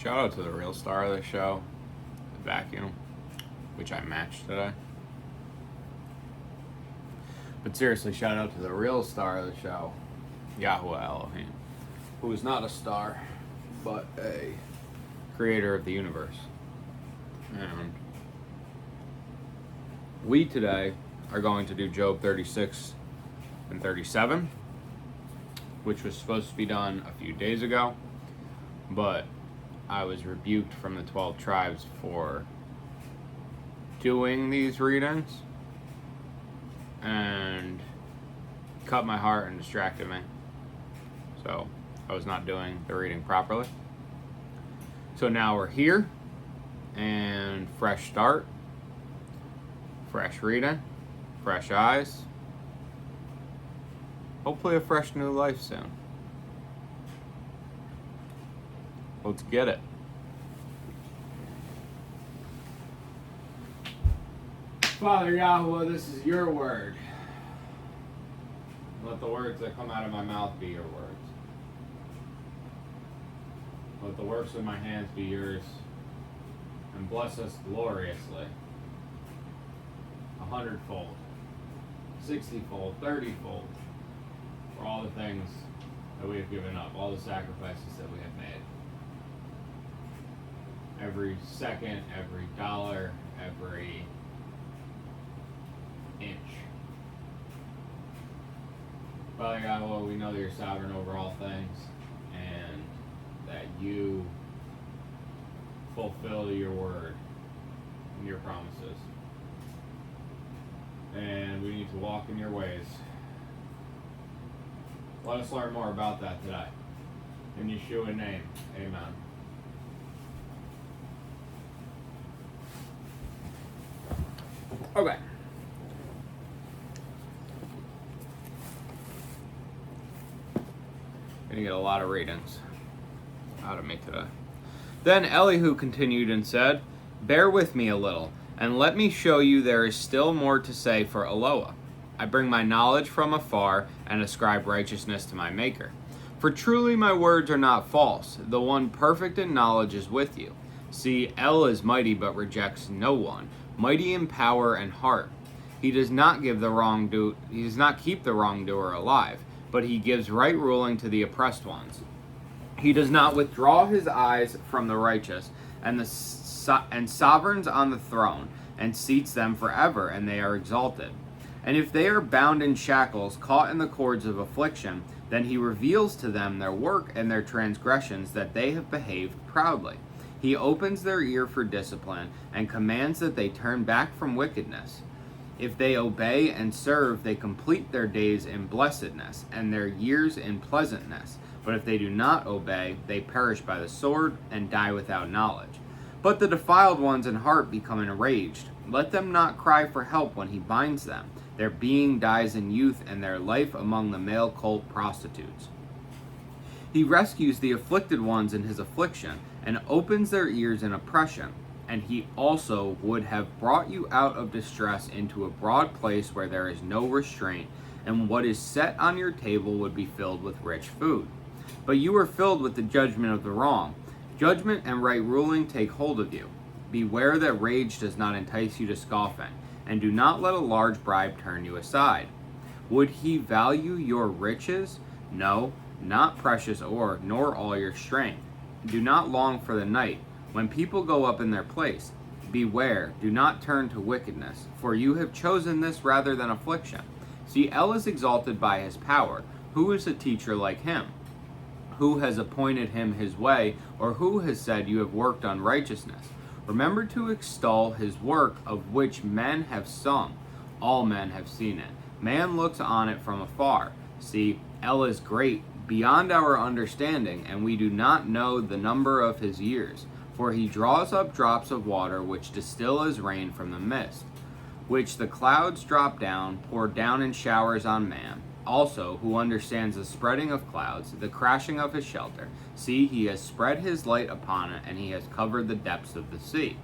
Shout out to the real star of the show, the vacuum, which I matched today. But seriously, shout out to the real star of the show, YHWH Elohim, who is not a star, but a creator of the universe. And we today are going to do Job 36 and 37, which was supposed to be done a few days ago, but I was rebuked from the 12 tribes for doing these readings, and cut my heart and distracted me. So I was not doing the reading properly. So now we're here, and fresh start, fresh reading, fresh eyes, hopefully a fresh new life soon. Let's get it. Father Yahweh, this is your word. Let the words that come out of my mouth be your words. Let the works of my hands be yours. And bless us gloriously. 100-fold, 60-fold, 30-fold. For all the things that we have given up, all the sacrifices that we have made. Every second, every dollar, every inch. Father God, well, we know that you're sovereign over all things, and that you fulfill your word and your promises. And we need to walk in your ways. Let us learn more about that today. In Yeshua's name, amen. Okay. Gonna get a lot of readings out of me today. Then Elihu continued and said, "Bear with me a little, and let me show you there is still more to say for Eloah. I bring my knowledge from afar and ascribe righteousness to my Maker. For truly my words are not false. The one perfect in knowledge is with you. See, El is mighty but rejects no one, mighty in power and heart. He does not keep the wrongdoer alive, but he gives right ruling to the oppressed ones. He does not withdraw his eyes from the righteous, and sovereigns on the throne, and seats them forever, and they are exalted. And if they are bound in shackles, caught in the cords of affliction, then he reveals to them their work and their transgressions, that they have behaved proudly. He opens their ear for discipline, and commands that they turn back from wickedness. If they obey and serve, they complete their days in blessedness, and their years in pleasantness. But if they do not obey, they perish by the sword, and die without knowledge. But the defiled ones in heart become enraged. Let them not cry for help when he binds them. Their being dies in youth, and their life among the male cult prostitutes. He rescues the afflicted ones in his affliction, and opens their ears in oppression. And he also would have brought you out of distress into a broad place where there is no restraint, and what is set on your table would be filled with rich food. But you are filled with the judgment of the wrong. Judgment and right ruling take hold of you. Beware that rage does not entice you to scoffing, and do not let a large bribe turn you aside. Would he value your riches? No, not precious ore, nor all your strength. Do not long for the night, when people go up in their place. Beware, do not turn to wickedness, for you have chosen this rather than affliction. See, El is exalted by his power. Who is a teacher like him? Who has appointed him his way, or who has said you have worked on righteousness? Remember to extol his work, of which men have sung. All men have seen it. Man looks on it from afar. See, El is great, beyond our understanding, and we do not know the number of his years. For he draws up drops of water, which distill as rain from the mist, which the clouds drop down, pour down in showers on man. Also, who understands the spreading of clouds, the crashing of his shelter. See, he has spread his light upon it, and he has covered the depths of the sea.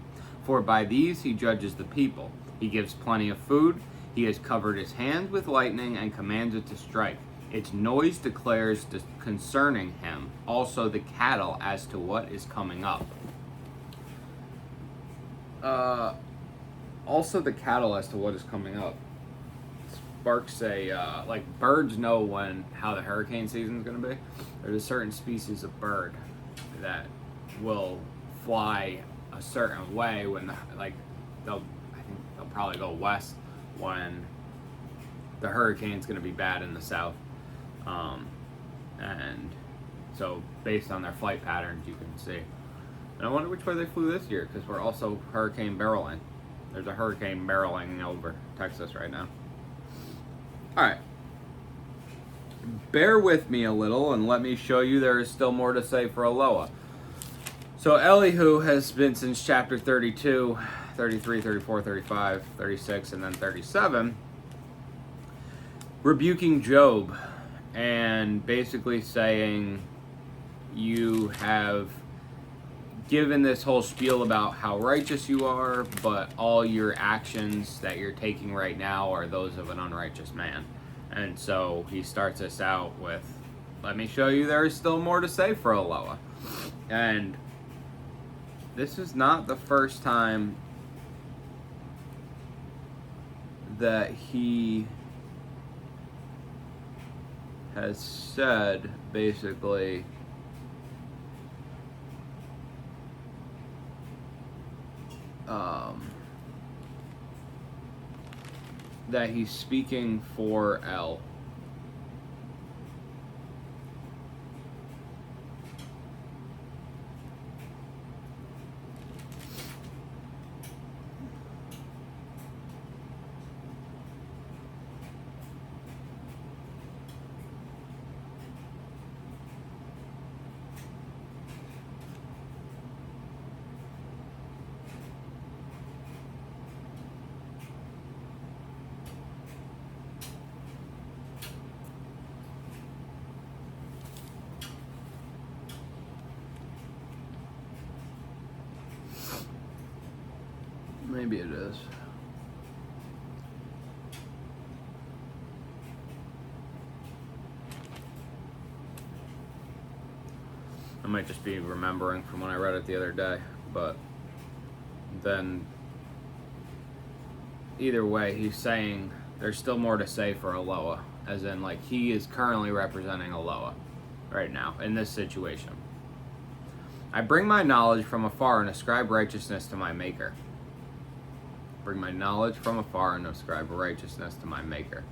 For by these he judges the people. He gives plenty of food. He has covered his hands with lightning, and commands it to strike. Its noise declares concerning him, also the cattle as to what is coming up. Also the cattle as to what is coming up. Sparks like birds know how the hurricane season is going to be. There's a certain species of bird that will fly a certain way when I think they'll probably go west when the hurricane's going to be bad in the south. And so based on their flight patterns, you can see. And I wonder which way they flew this year, because we're also hurricane barreling. There's a hurricane barreling over Texas right now. Alright. Bear with me a little and let me show you there is still more to say for Eloah. So Elihu has been since chapter 32, 33, 34, 35, 36, and then 37, rebuking Job and basically saying, you have given this whole spiel about how righteous you are, but all your actions that you're taking right now are those of an unrighteous man. And so he starts us out with, let me show you there is still more to say for Eloah. And this is not the first time that he has said, basically, that he's speaking for El. Maybe it is. I might just be remembering from when I read it the other day, but then either way, he's saying there's still more to say for Eloah, as in like he is currently representing Eloah right now in this situation. I bring my knowledge from afar and ascribe righteousness to my Maker. Bring my knowledge from afar and ascribe righteousness to my Maker.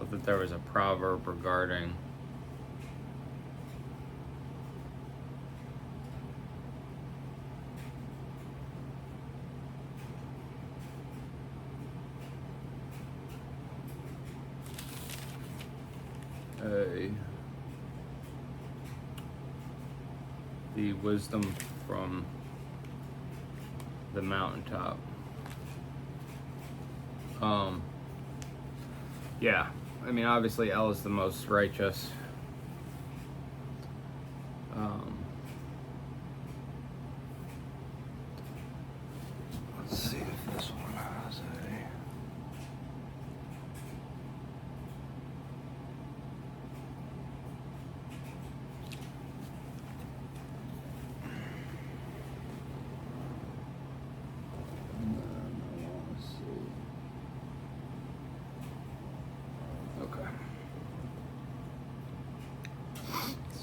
That there was a proverb regarding the wisdom from the mountaintop. Yeah. I mean, obviously, El is the most righteous. Let's see if this one has a...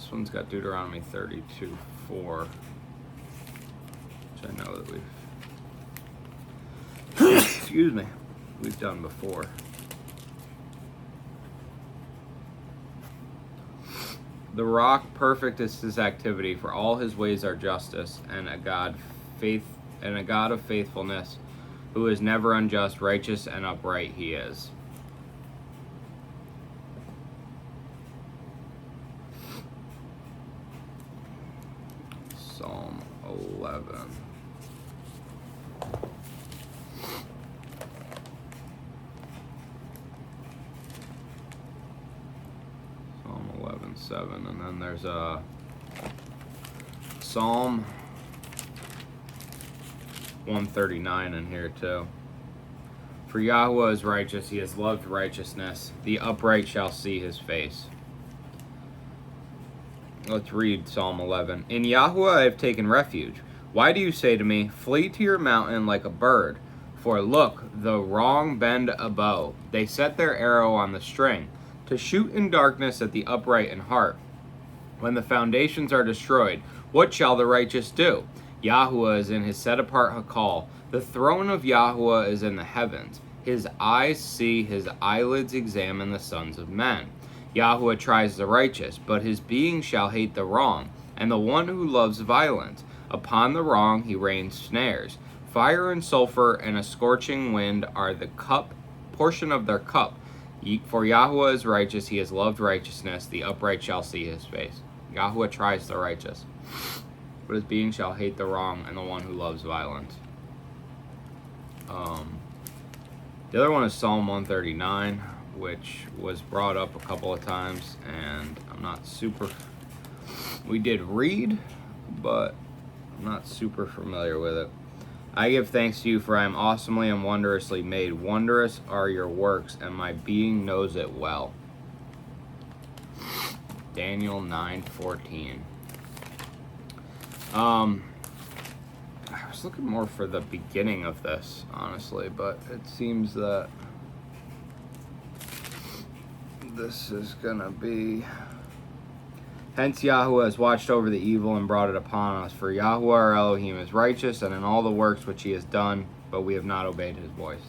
This one's got Deuteronomy 32:4, which I know that we've done before. The rock perfect is his activity, for all his ways are justice, and a God of faithfulness, who is never unjust, righteous and upright he is. Psalm 11. Psalm 11:7, and then there's a Psalm 139 in here too. For Yahweh is righteous, he has loved righteousness. The upright shall see his face. Let's read Psalm 11. In Yahweh I have taken refuge. Why do you say to me, flee to your mountain like a bird? For look, the wrong bend a bow. They set their arrow on the string, to shoot in darkness at the upright in heart. When the foundations are destroyed, what shall the righteous do? Yahweh is in his set-apart Hakal. The throne of Yahweh is in the heavens. His eyes see, his eyelids examine the sons of men. Yahweh tries the righteous, but his being shall hate the wrong, and the one who loves violence. Upon the wrong he rains snares. Fire and sulfur and a scorching wind are the portion of their cup. For Yahweh is righteous, he has loved righteousness. The upright shall see his face. Yahweh tries the righteous, but his being shall hate the wrong, and the one who loves violence. The other one is Psalm 139, which was brought up a couple of times, and I'm not super... We did read, but I'm not super familiar with it. I give thanks to you, for I am awesomely and wondrously made. Wondrous are your works, and my being knows it well. Daniel 9:14. I was looking more for the beginning of this, honestly, but it seems that this is gonna be... Hence Yahweh has watched over the evil and brought it upon us. For Yahweh our Elohim is righteous, and in all the works which he has done, but we have not obeyed his voice.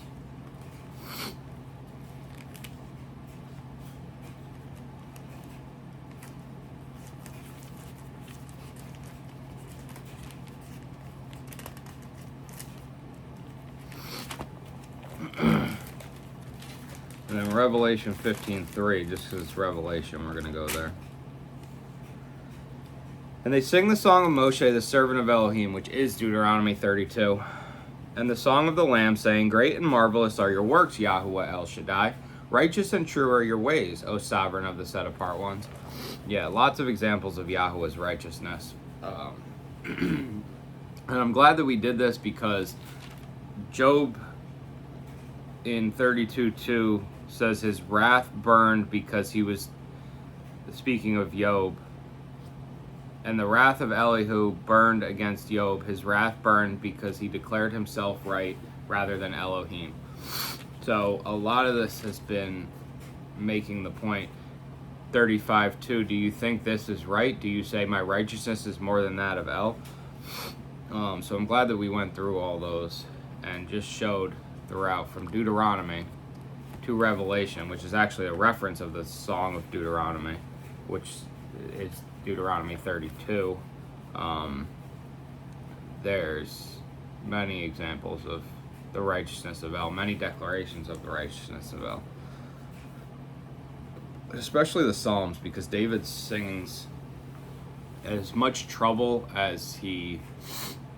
And then Revelation 15:3, just because it's Revelation, we're going to go there. And they sing the song of Moshe, the servant of Elohim, which is Deuteronomy 32. And the song of the Lamb, saying, Great and marvelous are your works, Yahweh El Shaddai. Righteous and true are your ways, O sovereign of the set-apart ones. Yeah, lots of examples of Yahweh's righteousness. And I'm glad that we did this, because Job in 32:2 says his wrath burned because he was, speaking of Job, and the wrath of Elihu burned against Job. His wrath burned because he declared himself right rather than Elohim. So a lot of this has been making the point. 35:2, do you think this is right? Do you say my righteousness is more than that of El? So I'm glad that we went through all those and just showed throughout from Deuteronomy to Revelation, which is actually a reference of the Song of Deuteronomy, which is Deuteronomy 32. There's many examples of the righteousness of El, many declarations of the righteousness of El. Especially the Psalms, because David sings as much trouble as he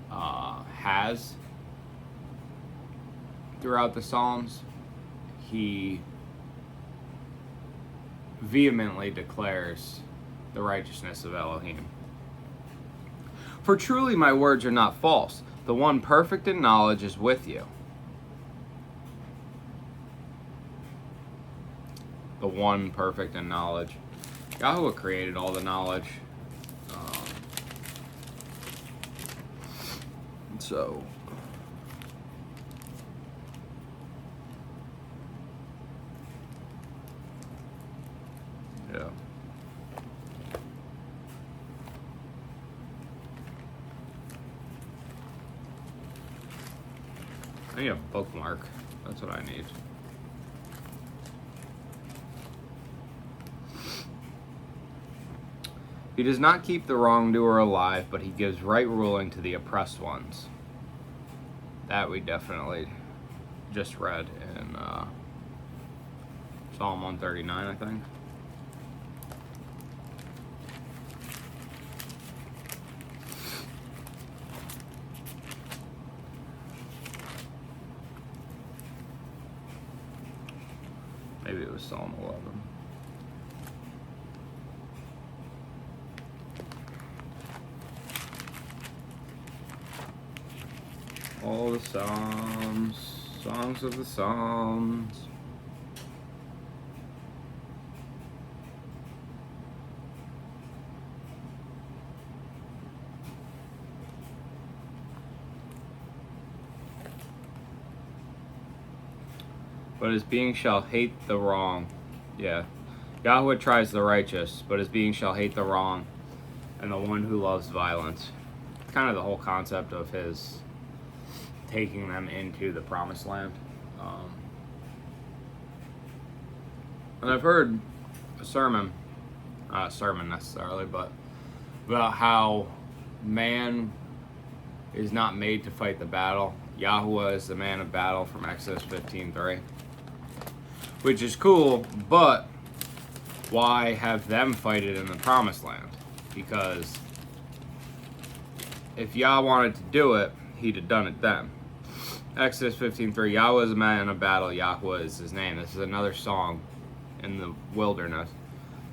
has throughout the Psalms. He vehemently declares the righteousness of Elohim. For truly my words are not false. The one perfect in knowledge is with you. The one perfect in knowledge. Yahweh created all the knowledge. So... yeah. I need a bookmark. That's what I need. He does not keep the wrongdoer alive, but he gives right ruling to the oppressed ones. That we definitely just read in Psalm 139, I think. Maybe it was Psalm 11. All the Psalms, songs of the Psalms. But his being shall hate the wrong. Yeah. Yahweh tries the righteous, but his being shall hate the wrong, and the one who loves violence. Kind of the whole concept of his taking them into the promised land. And I've heard a sermon, not a sermon necessarily, but about how man is not made to fight the battle. Yahweh is the man of battle from Exodus 15:3. Which is cool, but why have them fight it in the promised land? Because if Yah wanted to do it, he'd have done it then. Exodus 15:3, Yahweh is a man of battle, Yahweh is his name. This is another song in the wilderness.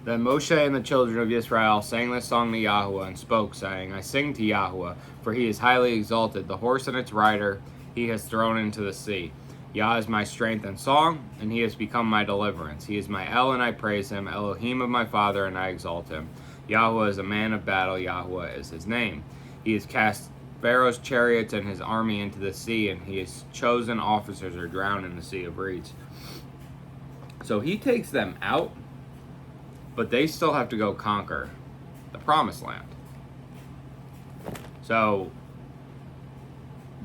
Then Moshe and the children of Israel sang this song to Yahweh and spoke, saying, I sing to Yahweh, for he is highly exalted. The horse and its rider he has thrown into the sea. Yah is my strength and song, and he has become my deliverance. He is my El, and I praise him, Elohim of my father, and I exalt him. Yahweh is a man of battle, Yahweh is his name. He has cast Pharaoh's chariots and his army into the sea, and his chosen officers are drowned in the sea of reeds. So he takes them out, but they still have to go conquer the promised land. So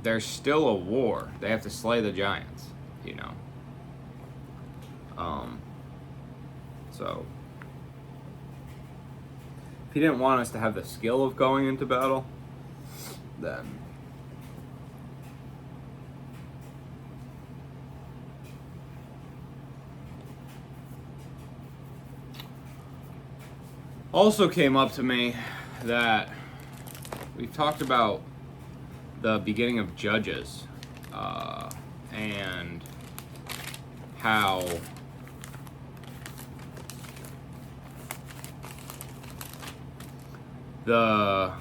there's still a war. They have to slay the giants, you know. So if he didn't want us to have the skill of going into battle, then also came up to me that we've talked about the beginning of Judges and how the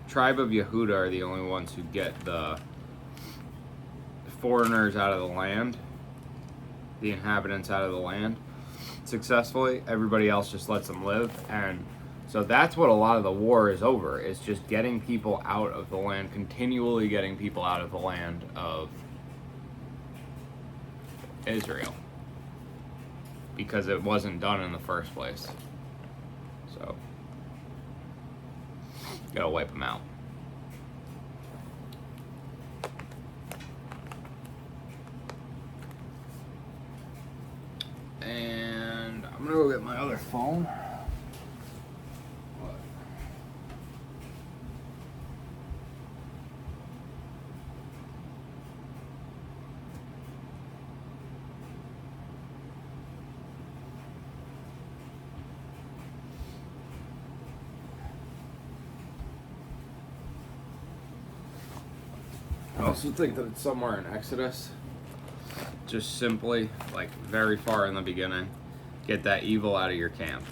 tribe of Yehuda are the only ones who get the foreigners out of the land, the inhabitants out of the land successfully. Everybody else just lets them live, and so that's what a lot of the war is over. It's just getting people out of the land, continually getting people out of the land of Israel, because it wasn't done in the first place. So gotta wipe them out. And I'm gonna go get my other phone. I also think that it's somewhere in Exodus. Just simply, like, very far in the beginning, get that evil out of your camp.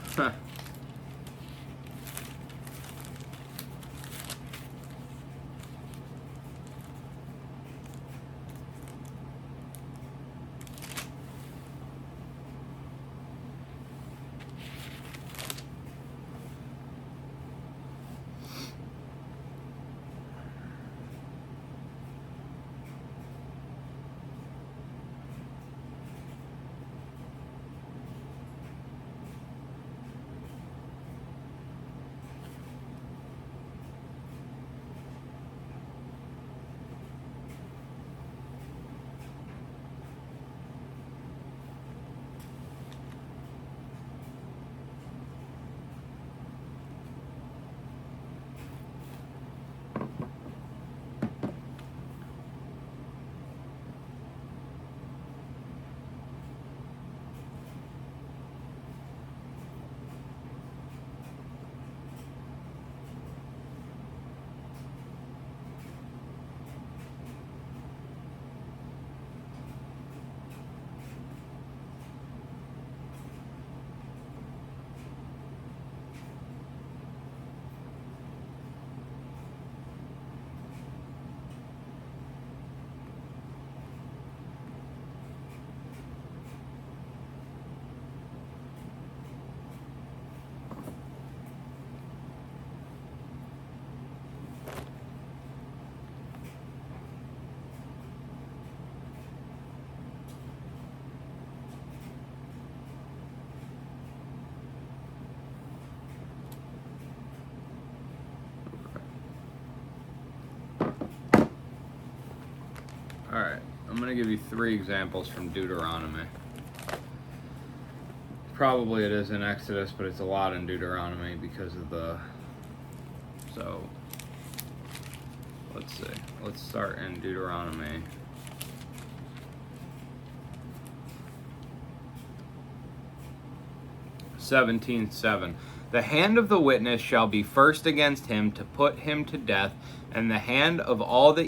Alright, I'm going to give you 3 examples from Deuteronomy. Probably it is in Exodus, but it's a lot in Deuteronomy because of the... So, let's see. Let's start in Deuteronomy. (17:7). The hand of the witness shall be first against him to put him to death, and the hand of all the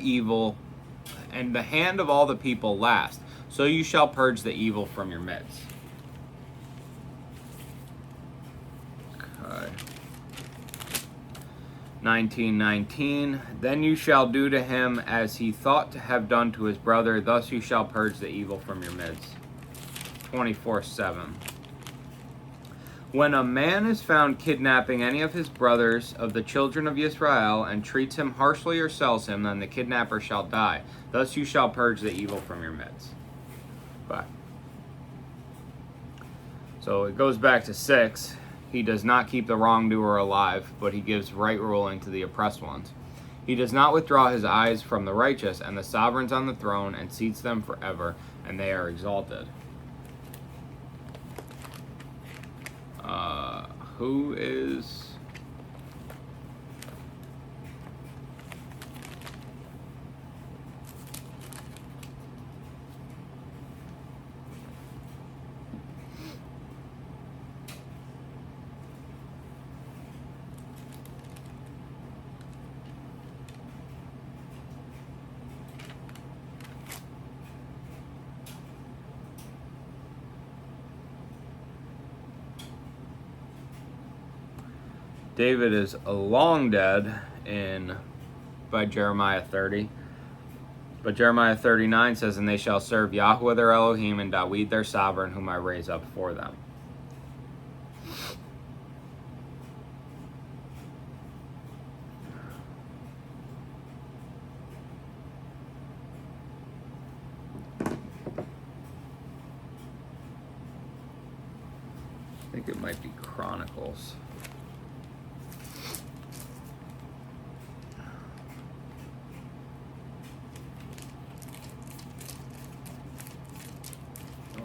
people last. So you shall purge the evil from your midst. Okay. 19:19. Then you shall do to him as he thought to have done to his brother. Thus you shall purge the evil from your midst. 24:7. When a man is found kidnapping any of his brothers of the children of Israel, and treats him harshly or sells him, then the kidnapper shall die. Thus you shall purge the evil from your midst. Bye. So it goes back to 6. He does not keep the wrongdoer alive, but he gives right ruling to the oppressed ones. He does not withdraw his eyes from the righteous, and the sovereigns on the throne, and seats them forever, and they are exalted. Who is... David is long dead by Jeremiah 30. But Jeremiah 39 says, and they shall serve Yahweh their Elohim and Dawid their sovereign, whom I raise up for them. I think it might be Chronicles.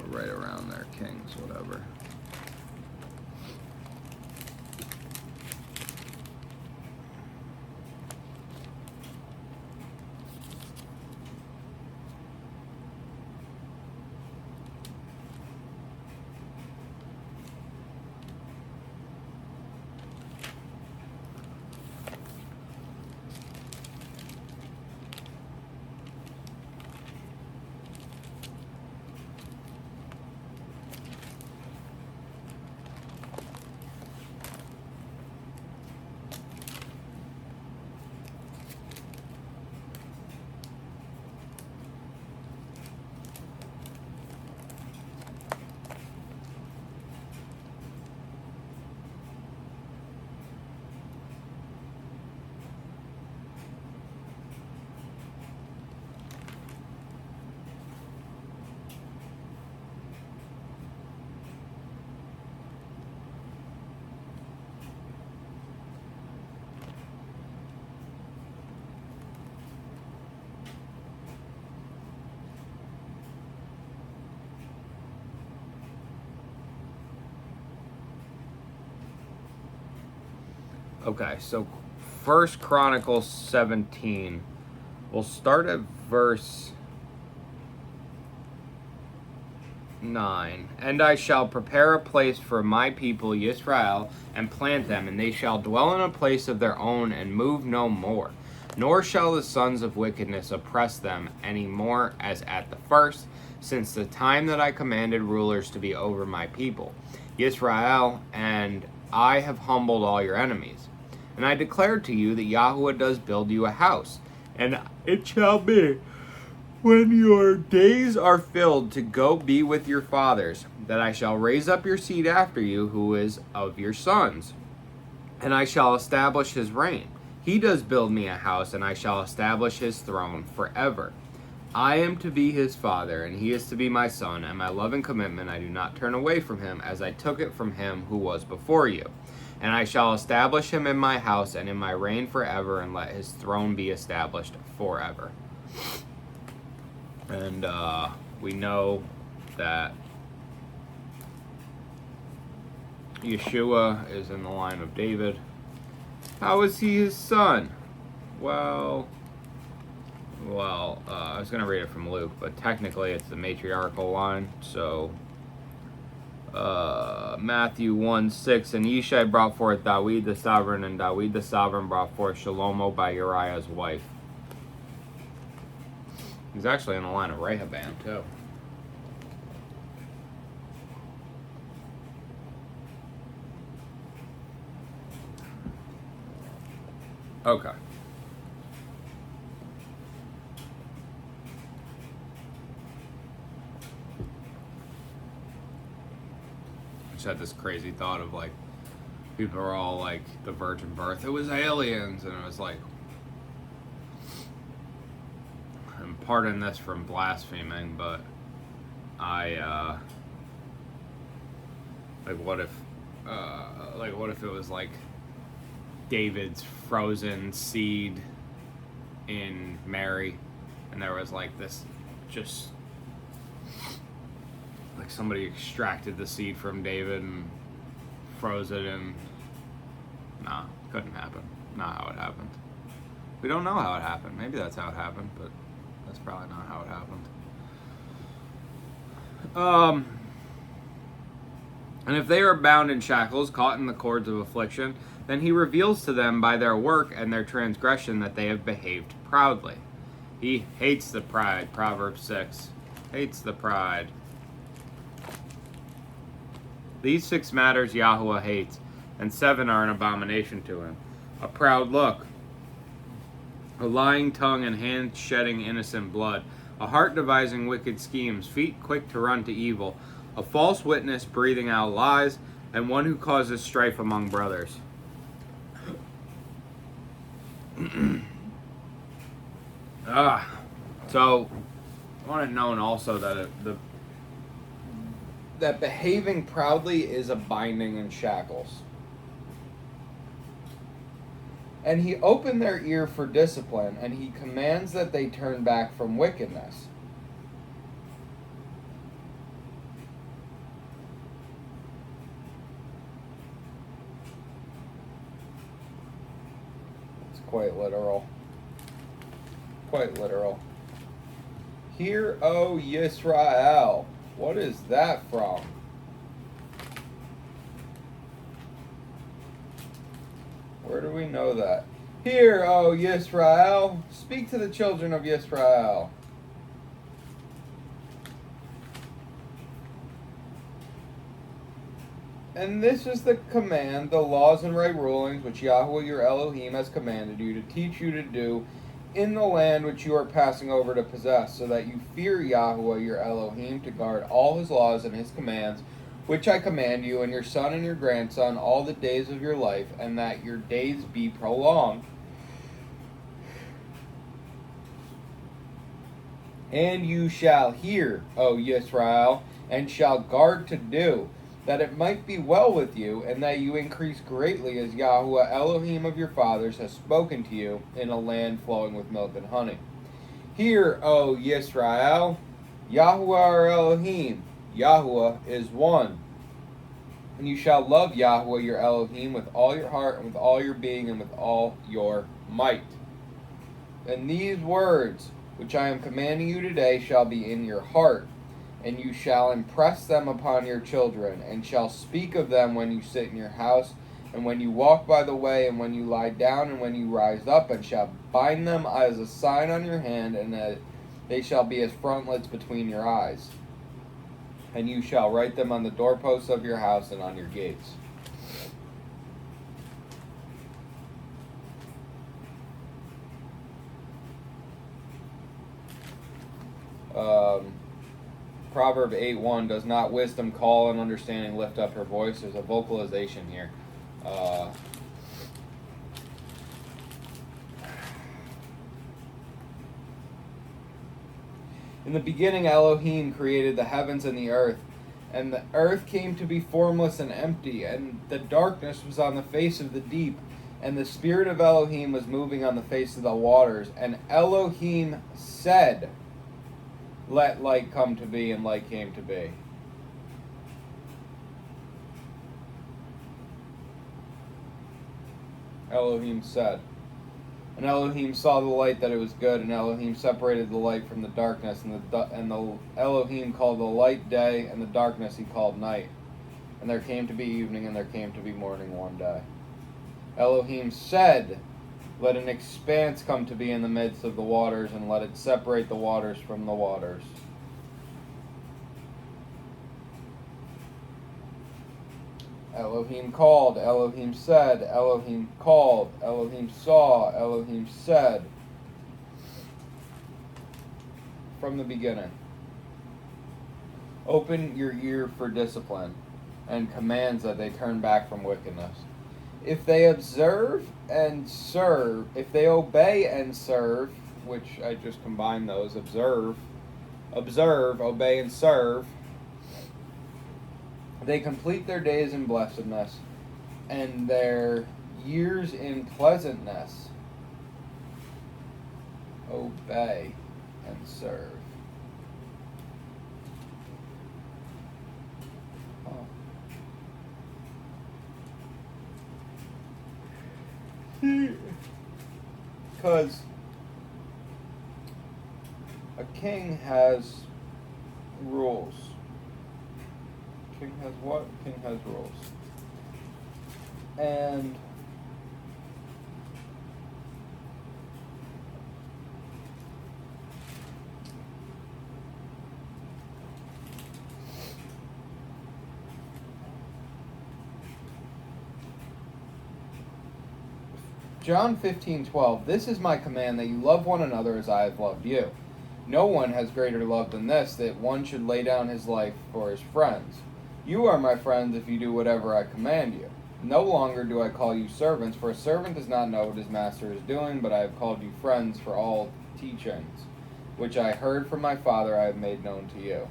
Right around there, Kings, whatever. Okay, so 1 Chronicles 17. We'll start at verse 9. And I shall prepare a place for my people Israel, and plant them, and they shall dwell in a place of their own, and move no more. Nor shall the sons of wickedness oppress them any more as at the first, since the time that I commanded rulers to be over my people Israel, and I have humbled all your enemies. And I declare to you that Yahweh does build you a house. And it shall be, when your days are filled to go be with your fathers, that I shall raise up your seed after you, who is of your sons. And I shall establish his reign. He does build me a house, and I shall establish his throne forever. I am to be his father, and he is to be my son, and my love and commitment I do not turn away from him, as I took it from him who was before you. And I shall establish him in my house and in my reign forever, and let his throne be established forever. And we know that Yeshua is in the line of David. How is he his son? Well, I was going to read it from Luke, but technically it's the matriarchal line. So, Matthew 1:6, and Yishai brought forth Dawid the sovereign, and Dawid the sovereign brought forth Shalomo by Uriah's wife. He's actually in the line of Rehoboam, too. Okay. I just had this crazy thought of like, people are all like, the virgin birth, it was aliens, and it was like, and pardon this from blaspheming, but I, what if it was like David's frozen seed in Mary, and there was like this, just like somebody extracted the seed from David and froze it, and nah, couldn't happen. Not how it happened. We don't know how it happened. Maybe that's how it happened, but that's probably not how it happened. And if they are bound in shackles, caught in the cords of affliction, then he reveals to them by their work and their transgression that they have behaved proudly. He hates the pride, Proverbs 6. Hates the pride. These 6 matters Yahuwah hates, and 7 are an abomination to him. A proud look, a lying tongue and hands shedding innocent blood, a heart devising wicked schemes, feet quick to run to evil, a false witness breathing out lies, and one who causes strife among brothers. So I want it known also that that behaving proudly is a binding in shackles. And he opened their ear for discipline, and he commands that they turn back from wickedness. It's quite literal. Quite literal. Hear, O Yisrael. What is that from? Where do we know that? Hear, O Yisrael. Speak to the children of Yisrael. And this is the command, the laws and right rulings which Yahuwah your Elohim has commanded you to teach you to do in the land which you are passing over to possess, so that you fear Yahuwah your Elohim to guard all his laws and his commands, which I command you and your son and your grandson all the days of your life, and that your days be prolonged. And you shall hear, O Yisrael, and shall guard to do, that it might be well with you, and that you increase greatly, as Yahuwah Elohim of your fathers has spoken to you, in a land flowing with milk and honey. Hear, O Yisrael, Yahuwah our Elohim, Yahuwah is one. And you shall love Yahuwah your Elohim with all your heart, and with all your being, and with all your might. And these words, which I am commanding you today, shall be in your heart, and you shall impress them upon your children, and shall speak of them when you sit in your house, and when you walk by the way, and when you lie down, and when you rise up, and shall bind them as a sign on your hand, and that they shall be as frontlets between your eyes. And you shall write them on the doorposts of your house and on your gates. Proverb 8:1, does not wisdom call and understanding lift up her voice? There's a vocalization here. In the beginning Elohim created the heavens and the earth, and the earth came to be formless and empty, and the darkness was on the face of the deep, and the spirit of Elohim was moving on the face of the waters. And Elohim said, let light come to be, and light came to be. Elohim said. And Elohim saw the light that it was good, and Elohim separated the light from the darkness, and the Elohim called the light day, and the darkness he called night. And there came to be evening, and there came to be morning one day. Elohim said, let an expanse come to be in the midst of the waters, and let it separate the waters from the waters. Elohim called, Elohim said, Elohim called, Elohim saw, Elohim said. From the beginning. Open your ear for discipline, and commands that they turn back from wickedness. If they observe and serve, if they obey and serve, which I just combined those, observe, obey and serve, they complete their days in blessedness, and their years in pleasantness. Obey and serve. Because a king has rules. King has what? King has rules. And John 15:12, this is my command, that you love one another as I have loved you. No one has greater love than this, that one should lay down his life for his friends. You are my friends if you do whatever I command you. No longer do I call you servants, for a servant does not know what his master is doing, but I have called you friends, for all teachings, which I heard from my Father, I have made known to you.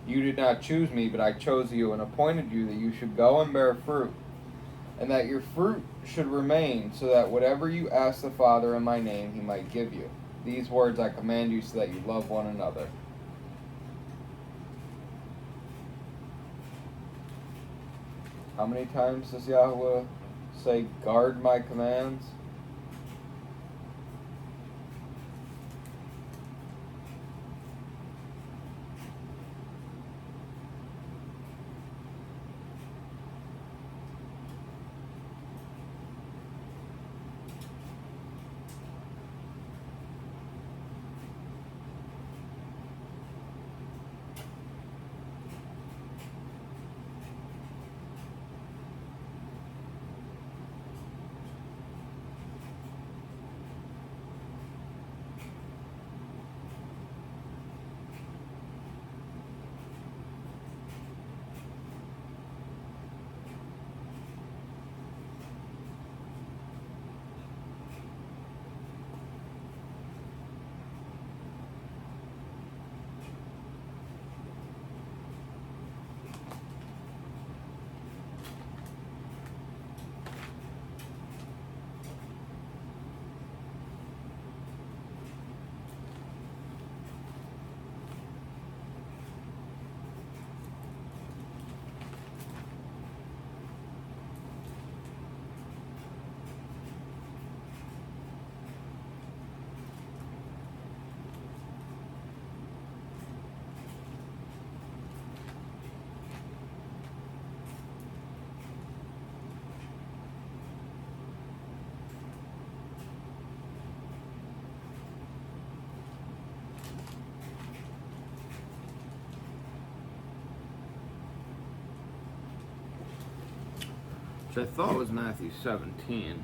You did not choose me, but I chose you and appointed you that you should go and bear fruit, and that your fruit should remain, so that whatever you ask the Father in my name, he might give you. These words I command you, so that you love one another. How many times does Yahweh say, guard my commands? Which I thought was Matthew 17.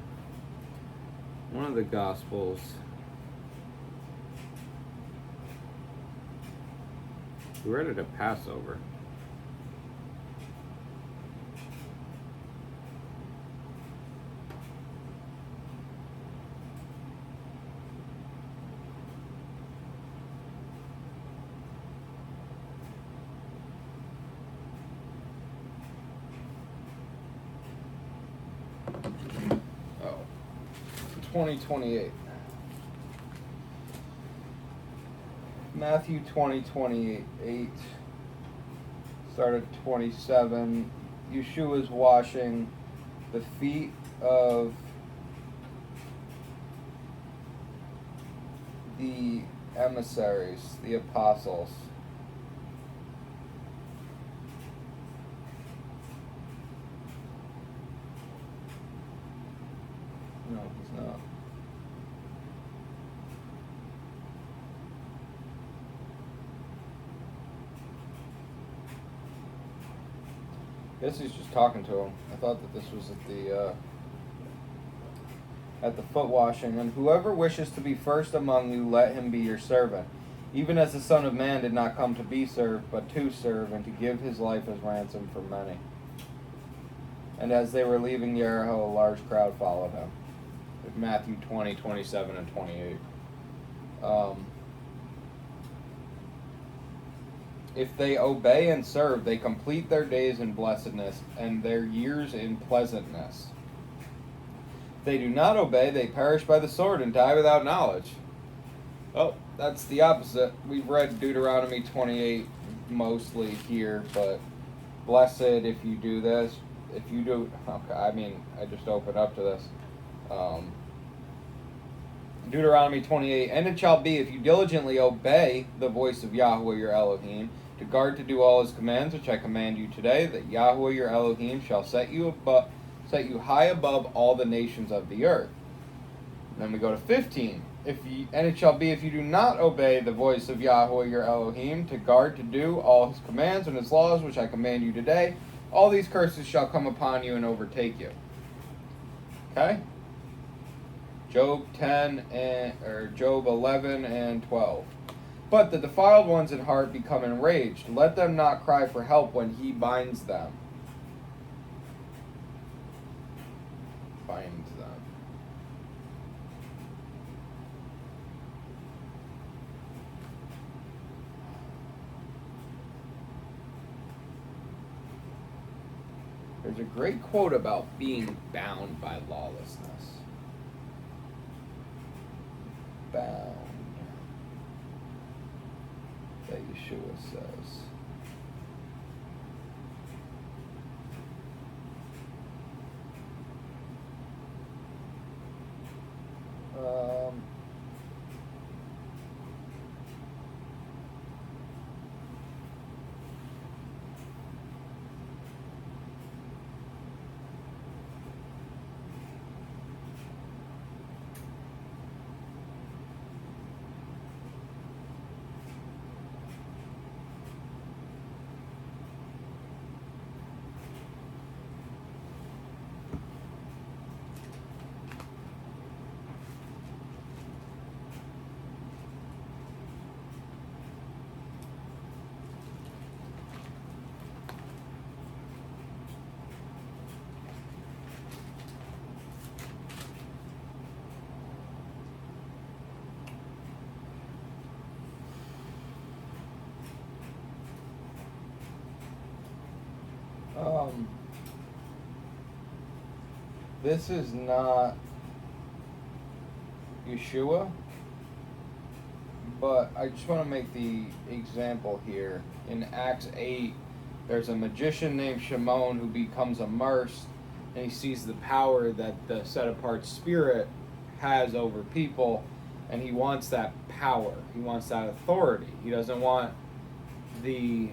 One of the Gospels. We read it at Passover. Oh, 20:28. Matthew 20:28, start at 27. Yeshua is washing the feet of the emissaries, the apostles. No, he's not. I guess he's just talking to him. I thought that this was at the foot washing. And whoever wishes to be first among you, let him be your servant. Even as the Son of Man did not come to be served, but to serve, and to give his life as ransom for many. And as they were leaving Jericho, a large crowd followed him. Matthew 20:27 and 28. If they obey and serve, they complete their days in blessedness and their years in pleasantness. If they do not obey, they perish by the sword and die without knowledge. Oh, that's the opposite. We've read Deuteronomy 28 mostly here, but blessed if you do this. If you do, okay, I just opened up to this. Deuteronomy 28, and it shall be, if you diligently obey the voice of Yahweh your Elohim, to guard to do all his commands which I command you today, that Yahweh your Elohim shall set you high above all the nations of the earth. And then we go to 15. And it shall be, if you do not obey the voice of Yahweh your Elohim, to guard to do all his commands and his laws which I command you today, all these curses shall come upon you and overtake you. Okay? Job 11 and 12. But the defiled ones in heart become enraged. Let them not cry for help when he binds them. Binds them. There's a great quote about being bound by lawlessness. Bound. That Yeshua says. This is not Yeshua, but I just want to make the example here. In Acts 8, there's a magician named Shimon who becomes immersed, and he sees the power that the set-apart spirit has over people, and he wants that power. He wants that authority. He doesn't want the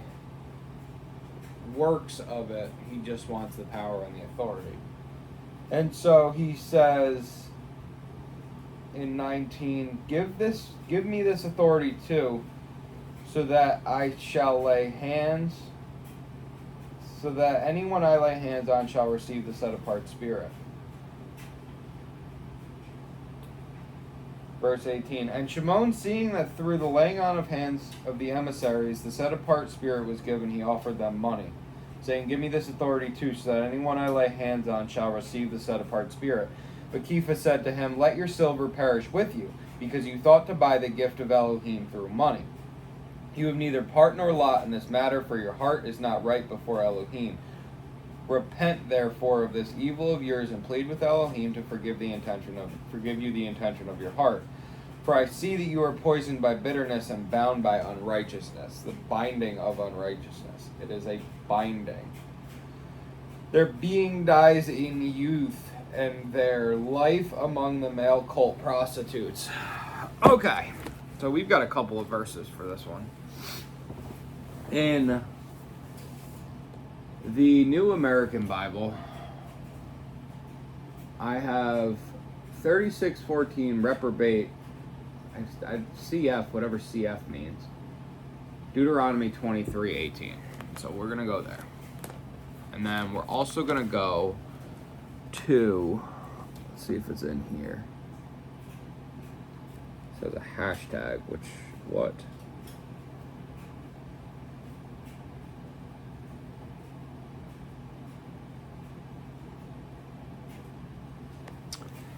works of it. He just wants the power and the authority. And so he says in 19, give me this authority too, so that I shall lay hands, so that anyone I lay hands on shall receive the set-apart spirit. Verse 18, and Shimon, seeing that through the laying on of hands of the emissaries the set-apart spirit was given, he offered them money, saying, give me this authority too, so that anyone I lay hands on shall receive the set-apart spirit. But Kepha said to him, let your silver perish with you, because you thought to buy the gift of Elohim through money. You have neither part nor lot in this matter, for your heart is not right before Elohim. Repent therefore of this evil of yours, and plead with Elohim to forgive you the intention of your heart. For I see that you are poisoned by bitterness and bound by unrighteousness. The binding of unrighteousness. It is a binding. Their being dies in youth, and their life among the male cult prostitutes. Okay, so we've got a couple of verses for this one. In the New American Bible, I have 36:14 reprobate, CF, whatever CF means. Deuteronomy 23:18. So we're going to go there. And then we're also going to go to, let's see if it's in here. It says a hashtag, which, what?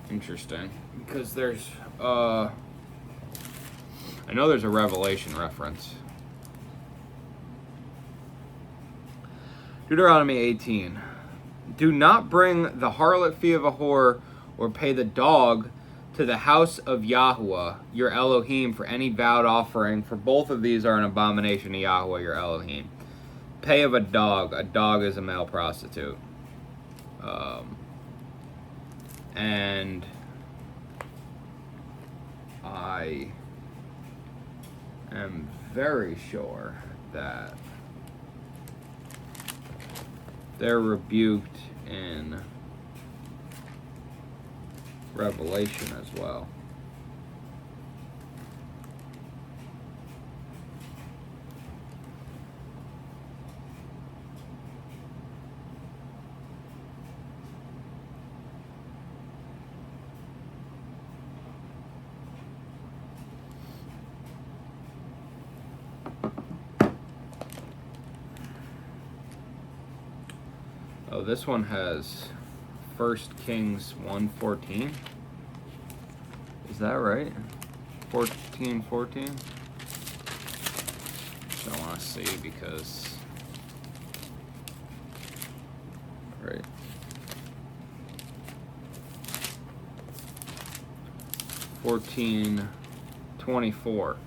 Interesting. Because there's, I know there's a Revelation reference. Deuteronomy 18. Do not bring the harlot fee of a whore or pay the dog to the house of Yahuwah, your Elohim, for any vowed offering, for both of these are an abomination to Yahuwah, your Elohim. Pay of a dog is a male prostitute. And I am very sure that they're rebuked in Revelation as well. Oh, this one has 1 Kings 1:14. Is that right? 14:14? So I want to see because, right. (14:24).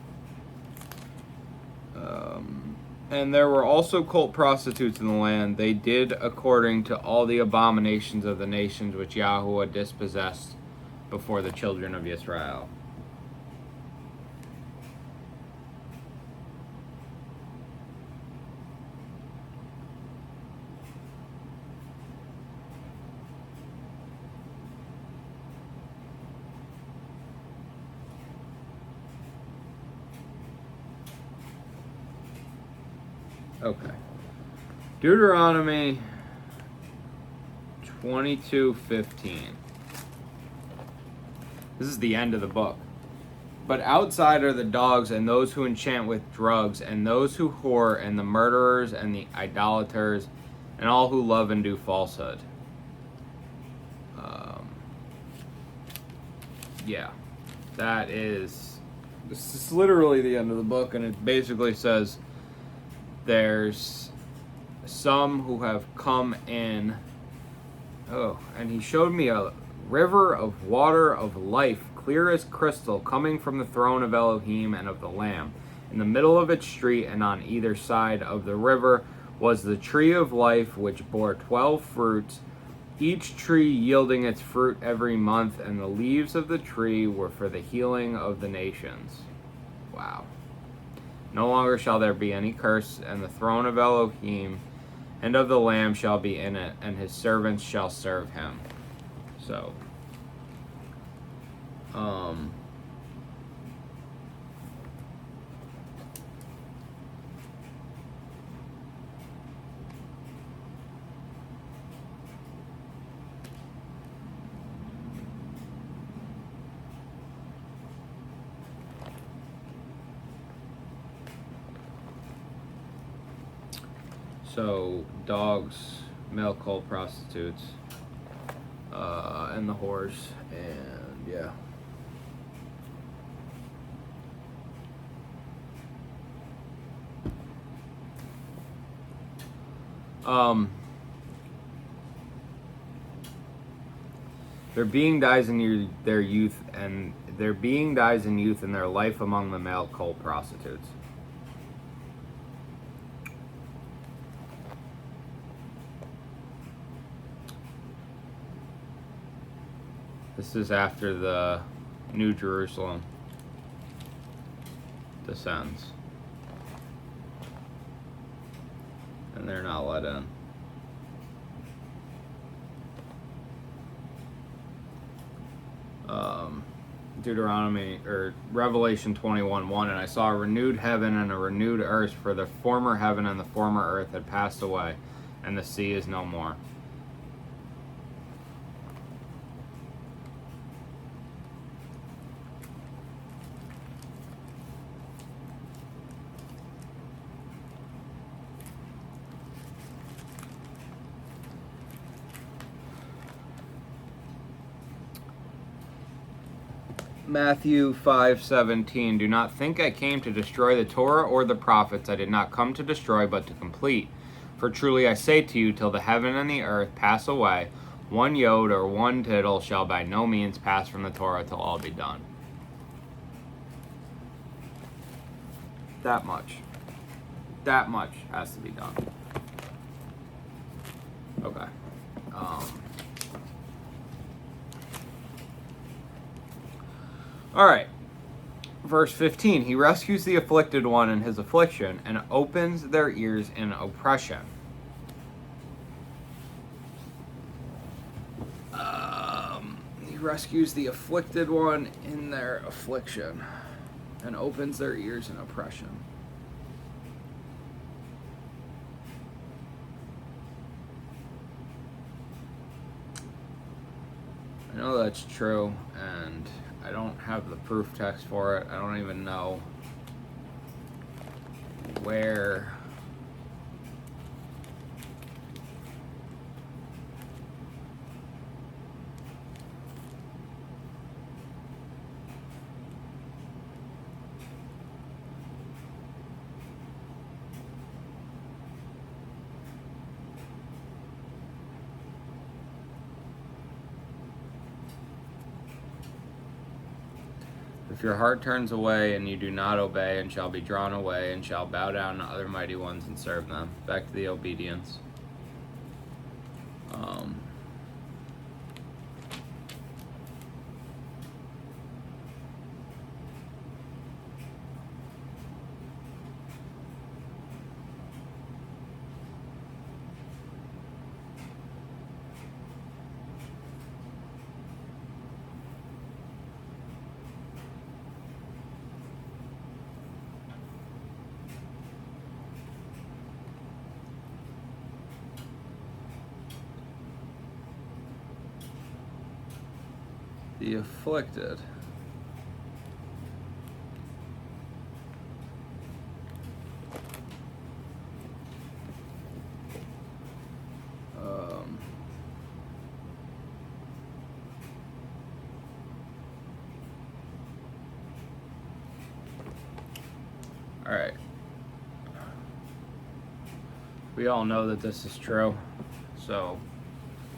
And there were also cult prostitutes in the land. They did according to all the abominations of the nations which Yahuwah dispossessed before the children of Israel. Okay. Deuteronomy 22:15. This is the end of the book. But outside are the dogs and those who enchant with drugs and those who whore and the murderers and the idolaters and all who love and do falsehood. Yeah. This is literally the end of the book, and it basically says there's some who have come in. Oh, and he showed me a river of water of life, clear as crystal, coming from the throne of Elohim and of the Lamb. In the middle of its street and on either side of the river was the tree of life, which bore 12 fruits, each tree yielding its fruit every month, and the leaves of the tree were for the healing of the nations. Wow. No longer shall there be any curse, and the throne of Elohim and of the Lamb shall be in it, and his servants shall serve him. So, dogs, male cult prostitutes, and the whores, and yeah. Their being dies in their youth, and their being dies in youth, and their life among the male cult prostitutes. This is after the New Jerusalem descends. And they're not let in. Deuteronomy, or Revelation 21:1, and I saw a renewed heaven and a renewed earth, for the former heaven and the former earth had passed away, and the sea is no more. Matthew 5:17, do not think I came to destroy the Torah or the prophets. I did not come to destroy, but to complete. For truly I say to you, till the heaven and the earth pass away, one yod or one tittle shall by no means pass from the Torah till all be done. That much has to be done. Okay. All right, verse 15, he rescues the afflicted one in his affliction and opens their ears in oppression. He rescues the afflicted one in their affliction and opens their ears in oppression. I know that's true, and I don't have the proof text for it. I don't even know where. If your heart turns away and you do not obey, and shall be drawn away, and shall bow down to other mighty ones and serve them. Back to the obedience. The afflicted. All right. We all know that this is true, so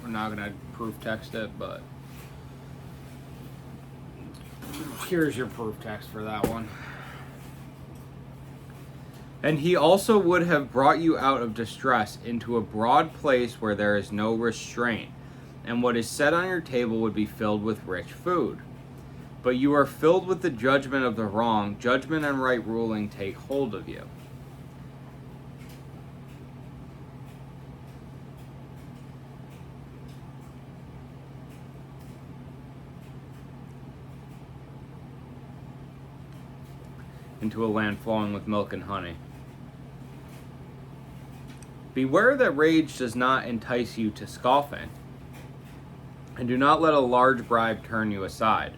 we're not going to proof text it, but here's your proof text for that one. And he also would have brought you out of distress into a broad place where there is no restraint, and what is set on your table would be filled with rich food. But you are filled with the judgment of the wrong. Judgment and right ruling take hold of you. Into a land flowing with milk and honey. Beware that rage does not entice you to scoffing, and do not let a large bribe turn you aside.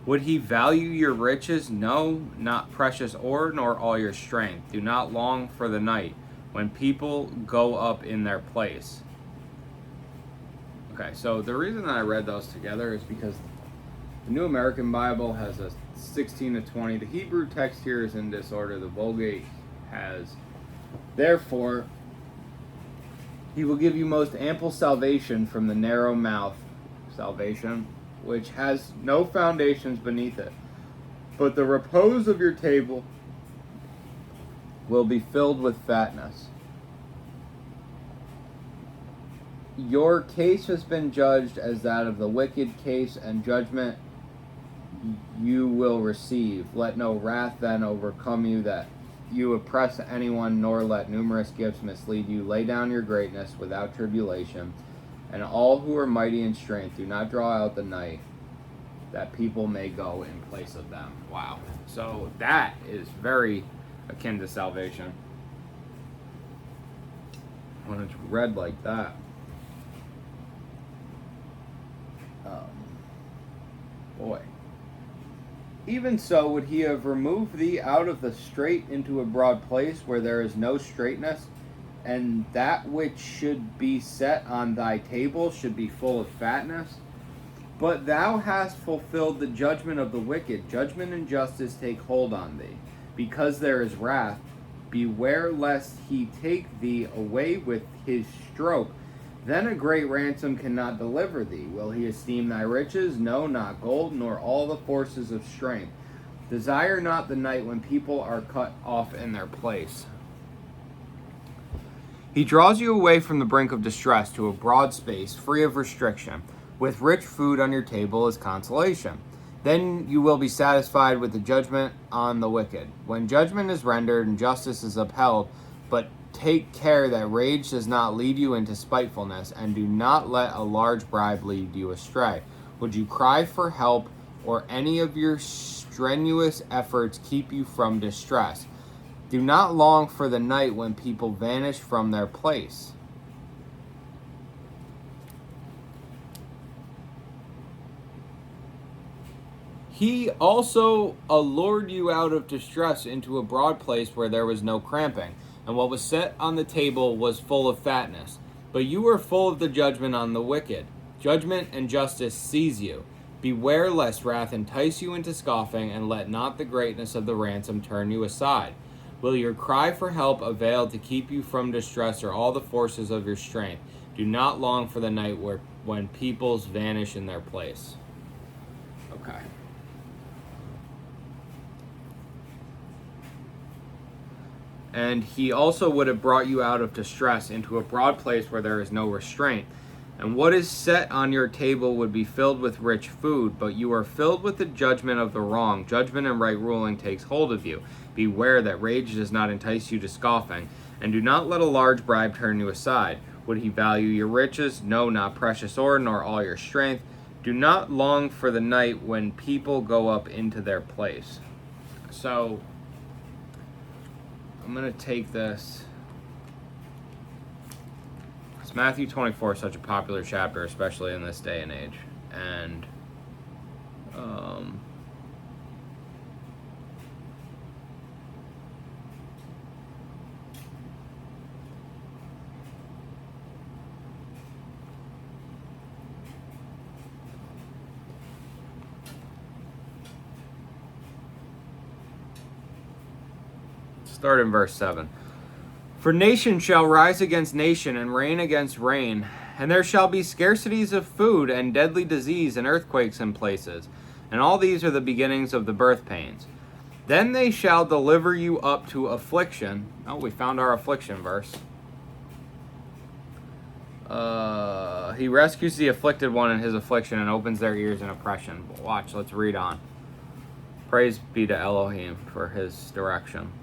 Would he value your riches? No, not precious ore, nor all your strength. Do not long for the night, when people go up in their place. Okay, so the reason that I read those together is because the New American Bible has a 16 to 20. The Hebrew text here is in disorder. The Vulgate has, therefore, he will give you most ample salvation from the narrow mouth. Salvation. which has no foundations beneath it. But the repose of your table will be filled with fatness. Your case has been judged as that of the wicked case, and judgment you will receive. Let no wrath then overcome you, that you oppress anyone, nor let numerous gifts mislead you. Lay down your greatness without tribulation, and all who are mighty in strength, do not draw out the night, that people may go in place of them. Wow. So that is very akin to salvation when it's read like that. Boy. Even so would he have removed thee out of the strait into a broad place where there is no straightness, and that which should be set on thy table should be full of fatness. But thou hast fulfilled the judgment of the wicked. Judgment and justice take hold on thee. Because there is wrath, beware lest he take thee away with his stroke. Then a great ransom cannot deliver thee. Will he esteem thy riches? No, not gold, nor all the forces of strength. Desire not the night when people are cut off in their place. He draws you away from the brink of distress to a broad space, free of restriction, with rich food on your table as consolation. Then you will be satisfied with the judgment on the wicked. When judgment is rendered and justice is upheld, but take care that rage does not lead you into spitefulness, and do not let a large bribe lead you astray. Would you cry for help, or any of your strenuous efforts keep you from distress? Do not long for the night when people vanish from their place. He also allured you out of distress into a broad place where there was no cramping, and what was set on the table was full of fatness. But you were full of the judgment on the wicked. Judgment and justice seize you. Beware lest wrath entice you into scoffing, and let not the greatness of the ransom turn you aside. Will your cry for help avail to keep you from distress, or all the forces of your strength? Do not long for the night when peoples vanish in their place. Okay. And he also would have brought you out of distress into a broad place where there is no restraint. And what is set on your table would be filled with rich food, but you are filled with the judgment of the wrong. Judgment and right ruling takes hold of you. Beware that rage does not entice you to scoffing, and do not let a large bribe turn you aside. Would he value your riches? No, not precious ore, nor all your strength. Do not long for the night when people go up into their place. So I'm going to take this. It's Matthew 24 is such a popular chapter, especially in this day and age. And start in verse 7. For nation shall rise against nation, and reign against reign, and there shall be scarcities of food, and deadly disease, and earthquakes in places. And all these are the beginnings of the birth pains. Then they shall deliver you up to affliction. Oh, we found our affliction verse. He rescues the afflicted one in his affliction, and opens their ears in oppression. Watch, let's read on. Praise be to Elohim for his direction.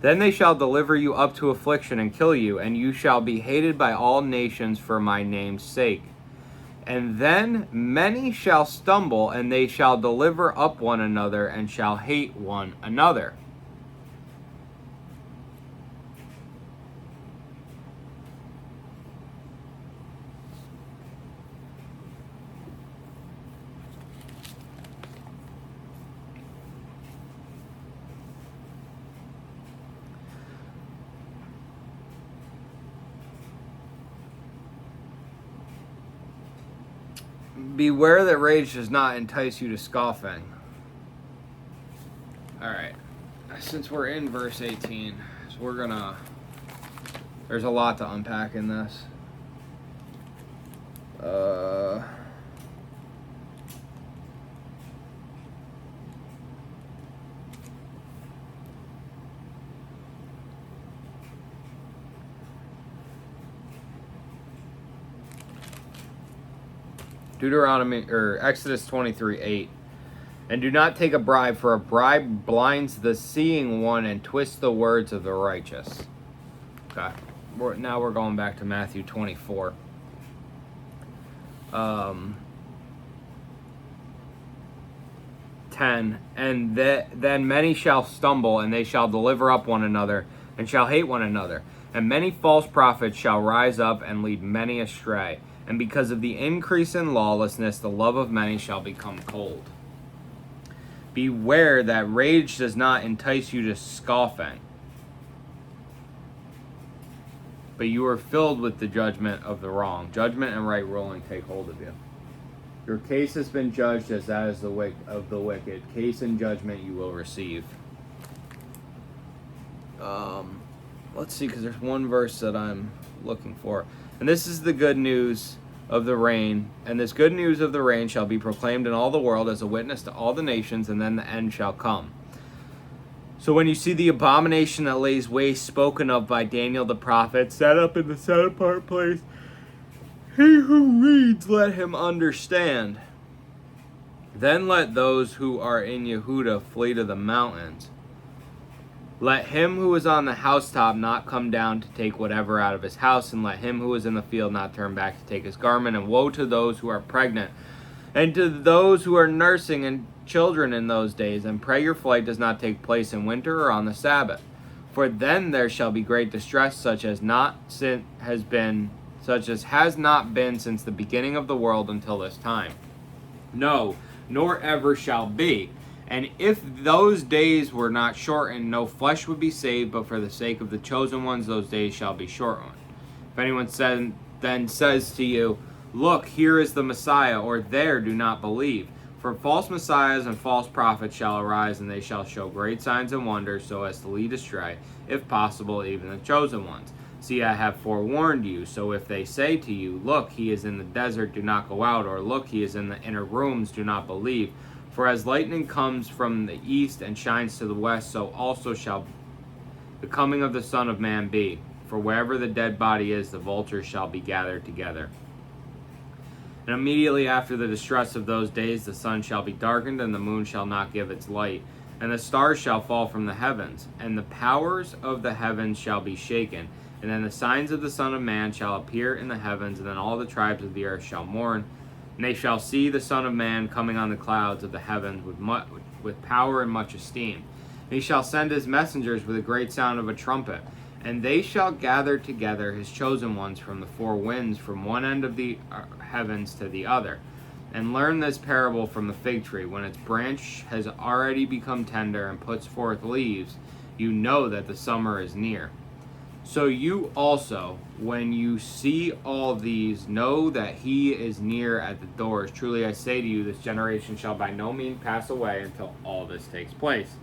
Then they shall deliver you up to affliction and kill you, and you shall be hated by all nations for my name's sake. And then many shall stumble, and they shall deliver up one another, and shall hate one another. Beware that rage does not entice you to scoffing. Alright, since we're in verse 18, so there's a lot to unpack in this. Exodus 23:8. And do not take a bribe, for a bribe blinds the seeing one and twists the words of the righteous. Okay. Now we're going back to Matthew 24. 10. And then many shall stumble, and they shall deliver up one another, and shall hate one another. And many false prophets shall rise up and lead many astray. And because of the increase in lawlessness, the love of many shall become cold. Beware that rage does not entice you to scoffing, but you are filled with the judgment of the wrong. Judgment and right ruling take hold of you. Your case has been judged as that is of the wicked. Case and judgment you will receive. Let's see, because there's one verse that I'm looking for. And this is the good news of the rain. And this good news of the rain shall be proclaimed in all the world as a witness to all the nations, and then the end shall come. So when you see the abomination that lays waste spoken of by Daniel the prophet, set up in the set apart place, he who reads, let him understand. Then let those who are in Yehuda flee to the mountains. Let him who is on the housetop not come down to take whatever out of his house, and let him who is in the field not turn back to take his garment. And woe to those who are pregnant, and to those who are nursing and children in those days. And pray your flight does not take place in winter or on the Sabbath. For then there shall be great distress, such as has not been since the beginning of the world until this time. No, nor ever shall be. And if those days were not shortened, no flesh would be saved, but for the sake of the chosen ones, those days shall be shortened. If anyone then says to you, look, here is the Messiah, or there, do not believe. For false messiahs and false prophets shall arise, and they shall show great signs and wonders, so as to lead astray, if possible, even the chosen ones. See, I have forewarned you. So if they say to you, look, he is in the desert, do not go out, or look, he is in the inner rooms, do not believe. For as lightning comes from the east and shines to the west, so also shall the coming of the Son of Man be. For wherever the dead body is, the vultures shall be gathered together. And immediately after the distress of those days, the sun shall be darkened, and the moon shall not give its light, and the stars shall fall from the heavens, and the powers of the heavens shall be shaken. And then the signs of the Son of Man shall appear in the heavens, and then all the tribes of the earth shall mourn. And they shall see the Son of Man coming on the clouds of the heavens with power and much esteem. And he shall send his messengers with a great sound of a trumpet. And they shall gather together his chosen ones from the four winds, from one end of the heavens to the other. And learn this parable from the fig tree. When its branch has already become tender and puts forth leaves, you know that the summer is near. So you also, when you see all these, know that he is near at the doors. Truly I say to you, this generation shall by no means pass away until all this takes place.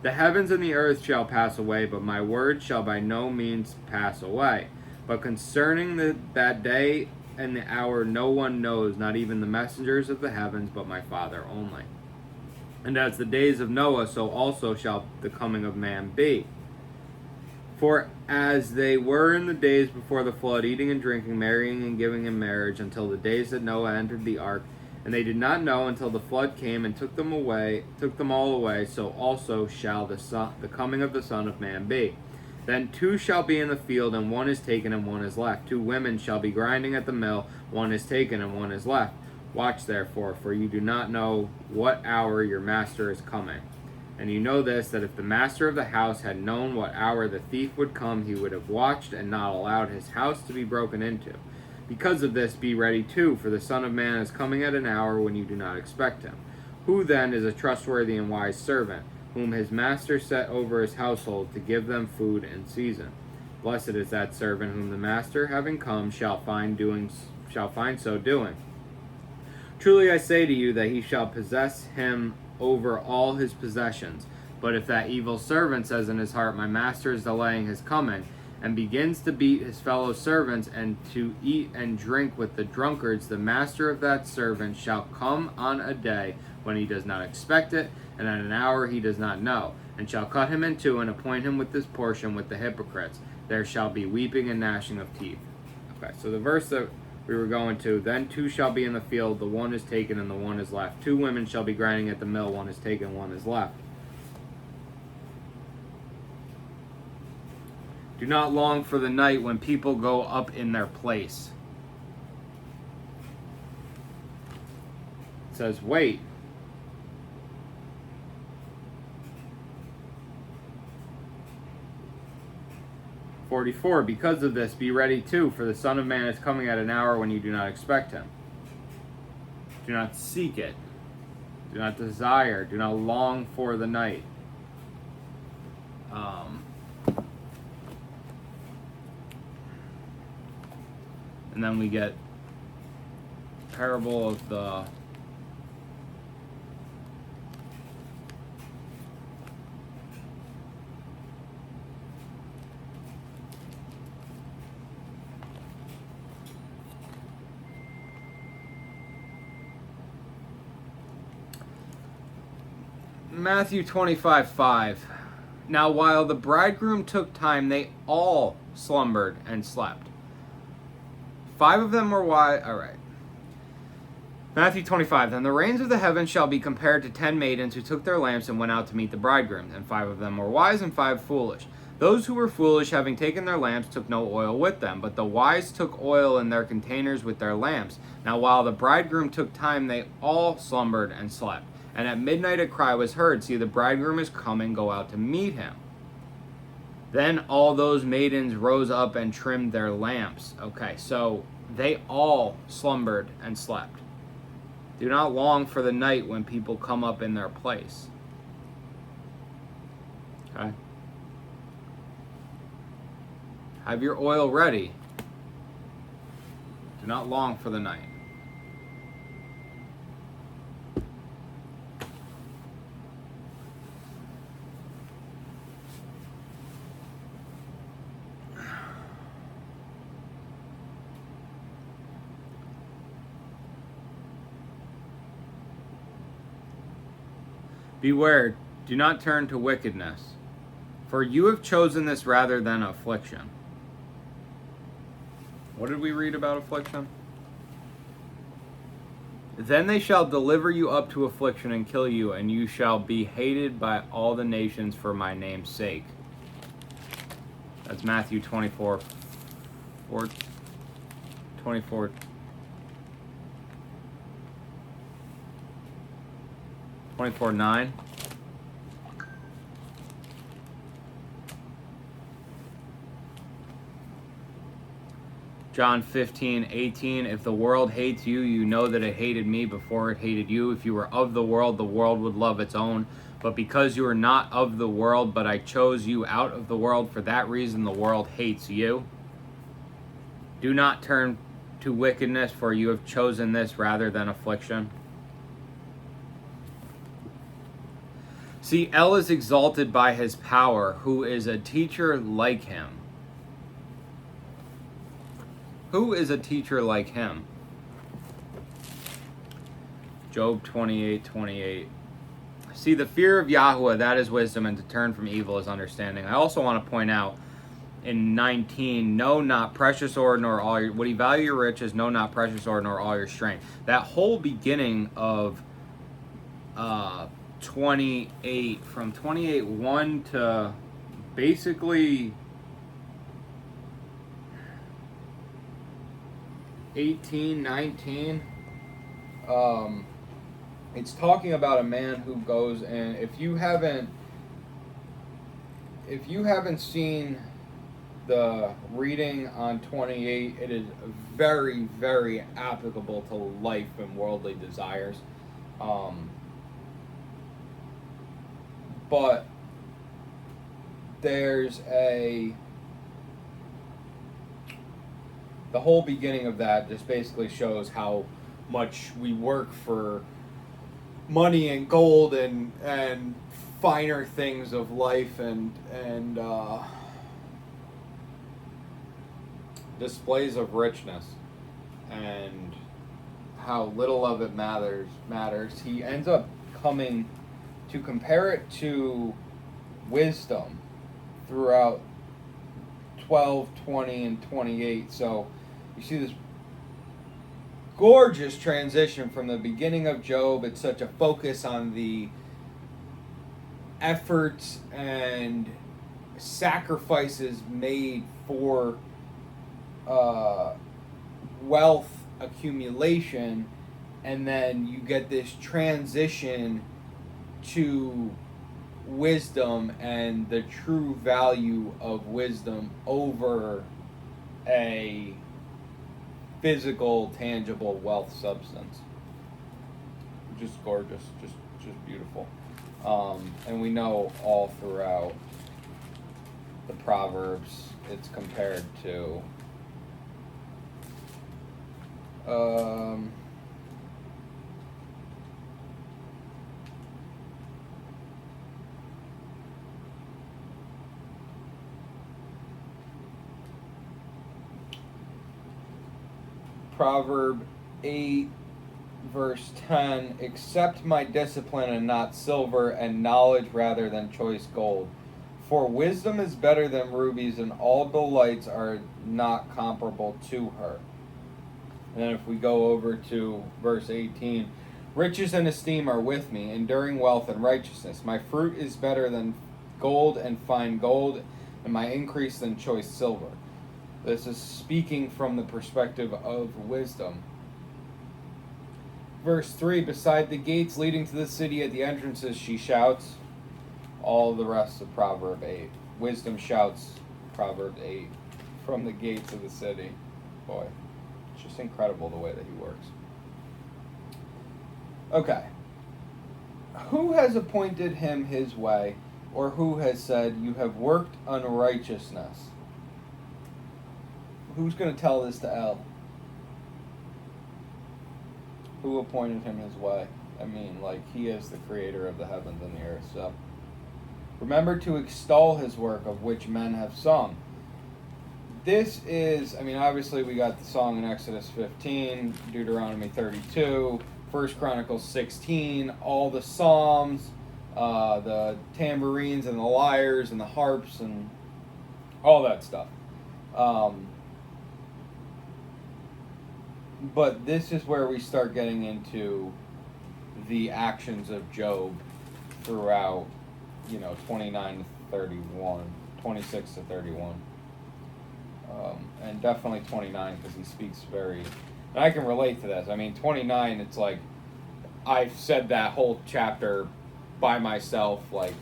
The heavens and the earth shall pass away, but my word shall by no means pass away. But concerning that day and the hour no one knows, not even the messengers of the heavens, but my Father only. And as the days of Noah, so also shall the coming of man be. For as they were in the days before the flood, eating and drinking, marrying and giving in marriage, until the days that Noah entered the ark, and they did not know until the flood came and took them all away, so also shall the coming of the Son of Man be. Then two shall be in the field, and one is taken and one is left. Two women shall be grinding at the mill, one is taken and one is left. Watch therefore, for you do not know what hour your master is coming. And you know this, that if the master of the house had known what hour the thief would come, he would have watched and not allowed his house to be broken into. Because of this, be ready too, for the Son of Man is coming at an hour when you do not expect him. Who then is a trustworthy and wise servant, whom his master set over his household to give them food in season? Blessed is that servant whom the master, having come, shall find so doing. Truly I say to you that he shall possess him over all his possessions. But if that evil servant says in his heart, my master is delaying his coming, and begins to beat his fellow servants and to eat and drink with the drunkards, the master of that servant shall come on a day when he does not expect it, and at an hour he does not know, and shall cut him in two and appoint him with this portion with the hypocrites. There shall be weeping and gnashing of teeth. Okay, so the verse that we were going to. Then 2 shall be in the field, the one is taken and the one is left. 2 women shall be grinding at the mill, one is taken, one is left. Do not long for the night when people go up in their place. It says, wait. Because of this, be ready too, for the Son of Man is coming at an hour when you do not expect him. Do not seek it. Do not desire. Do not long for the night. And then we get parable of the Matthew 25:5. Now while the bridegroom took time, they all slumbered and slept. 5 of them were wise. All right. Matthew 25. Then the reigns of the heavens shall be compared to 10 maidens who took their lamps and went out to meet the bridegroom. And 5 of them were wise and 5 foolish. Those who were foolish, having taken their lamps, took no oil with them. But the wise took oil in their containers with their lamps. Now while the bridegroom took time, they all slumbered and slept. And at midnight a cry was heard, see, the bridegroom is coming, go out to meet him. Then all those maidens rose up and trimmed their lamps. Okay, so they all slumbered and slept. Do not long for the night when people come up in their place. Okay. Have your oil ready. Do not long for the night. Beware, do not turn to wickedness, for you have chosen this rather than affliction. What did we read about affliction? Then they shall deliver you up to affliction and kill you, and you shall be hated by all the nations for my name's sake. That's Matthew 24, 9. John 15:18. If the world hates you, you know that it hated me before it hated you. If you were of the world would love its own. But because you are not of the world, but I chose you out of the world, for that reason the world hates you. Do not turn to wickedness, for you have chosen this rather than affliction. See, El is exalted by his power, who is a teacher like him. Who is a teacher like him? Job 28:28. See, the fear of Yahweh, that is wisdom, and to turn from evil is understanding. I also want to point out in 19, know not precious ore nor all your, would he value your riches, know not precious ore nor all your strength. That whole beginning of 28, from 28:1 to basically 18:19, it's talking about a man who goes, and if you haven't seen the reading on 28, it is very, very applicable to life and worldly desires. But there's the whole beginning of that just basically shows how much we work for money and gold and finer things of life and displays of richness, and how little of it matters. He ends up coming to compare it to wisdom throughout 12, 20, and 28. So you see this gorgeous transition from the beginning of Job. It's such a focus on the efforts and sacrifices made for wealth accumulation, and then you get this transition to wisdom and the true value of wisdom over a physical, tangible wealth substance. Just gorgeous, just beautiful. And we know all throughout the Proverbs it's compared to Proverb 8 verse 10, accept my discipline and not silver, and knowledge rather than choice gold. For wisdom is better than rubies, and all delights are not comparable to her. And then if we go over to verse 18, riches and esteem are with me, enduring wealth and righteousness. My fruit is better than gold and fine gold, and my increase than choice silver. This is speaking from the perspective of wisdom. Verse 3, beside the gates leading to the city at the entrances, she shouts. All the rest of Proverb 8. Wisdom shouts Proverb 8 from the gates of the city. Boy, it's just incredible the way that he works. Okay. Who has appointed him his way, or who has said, you have worked unrighteousness? Who's going to tell this to El? Who appointed him his way? I mean, like, he is the creator of the heavens and the earth, so. Remember to extol his work of which men have sung. This is, I mean, obviously we got the song in Exodus 15, Deuteronomy 32, 1 Chronicles 16, all the psalms, the tambourines and the lyres and the harps and all that stuff. But this is where we start getting into the actions of Job throughout, 29 to 31, 26 to 31. And definitely 29, because he speaks very, and I can relate to this. I mean, 29, it's like, I've said that whole chapter by myself, like,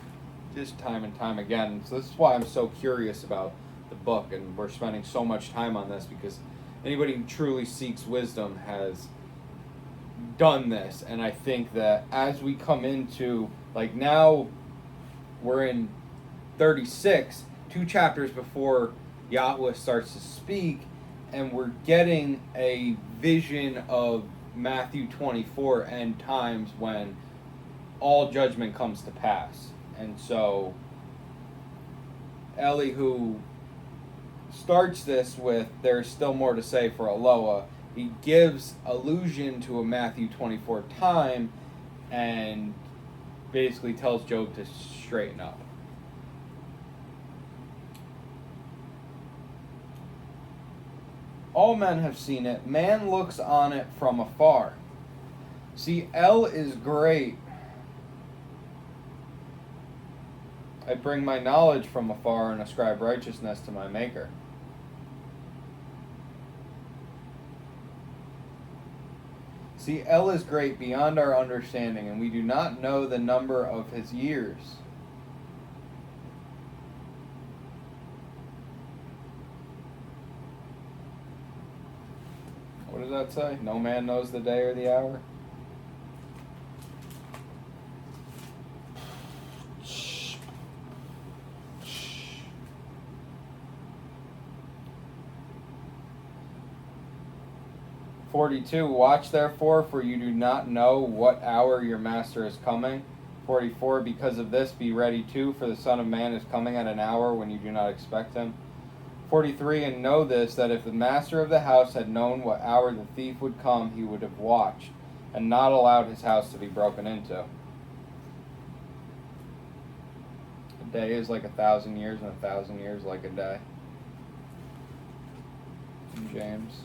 just time and time again. So this is why I'm so curious about the book, and we're spending so much time on this, because anybody who truly seeks wisdom has done this. And I think that as we come into, like, now we're in 36, 2 chapters before Yahweh starts to speak, and we're getting a vision of Matthew 24 end times when all judgment comes to pass. And so Elihu starts this with, there's still more to say for Eloah. He gives allusion to a Matthew 24 time and basically tells Job to straighten up. All men have seen it. Man looks on it from afar. See, El is great. I bring my knowledge from afar and ascribe righteousness to my Maker. See, El is great beyond our understanding, and we do not know the number of his years. What does that say? No man knows the day or the hour? "42, watch therefore, for you do not know what hour your master is coming. 44, because of this be ready too, for the Son of Man is coming at an hour when you do not expect him. 43, and know this, that if the master of the house had known what hour the thief would come, he would have watched, and not allowed his house to be broken into." A day is like 1,000 years, and 1,000 years like a day. In James.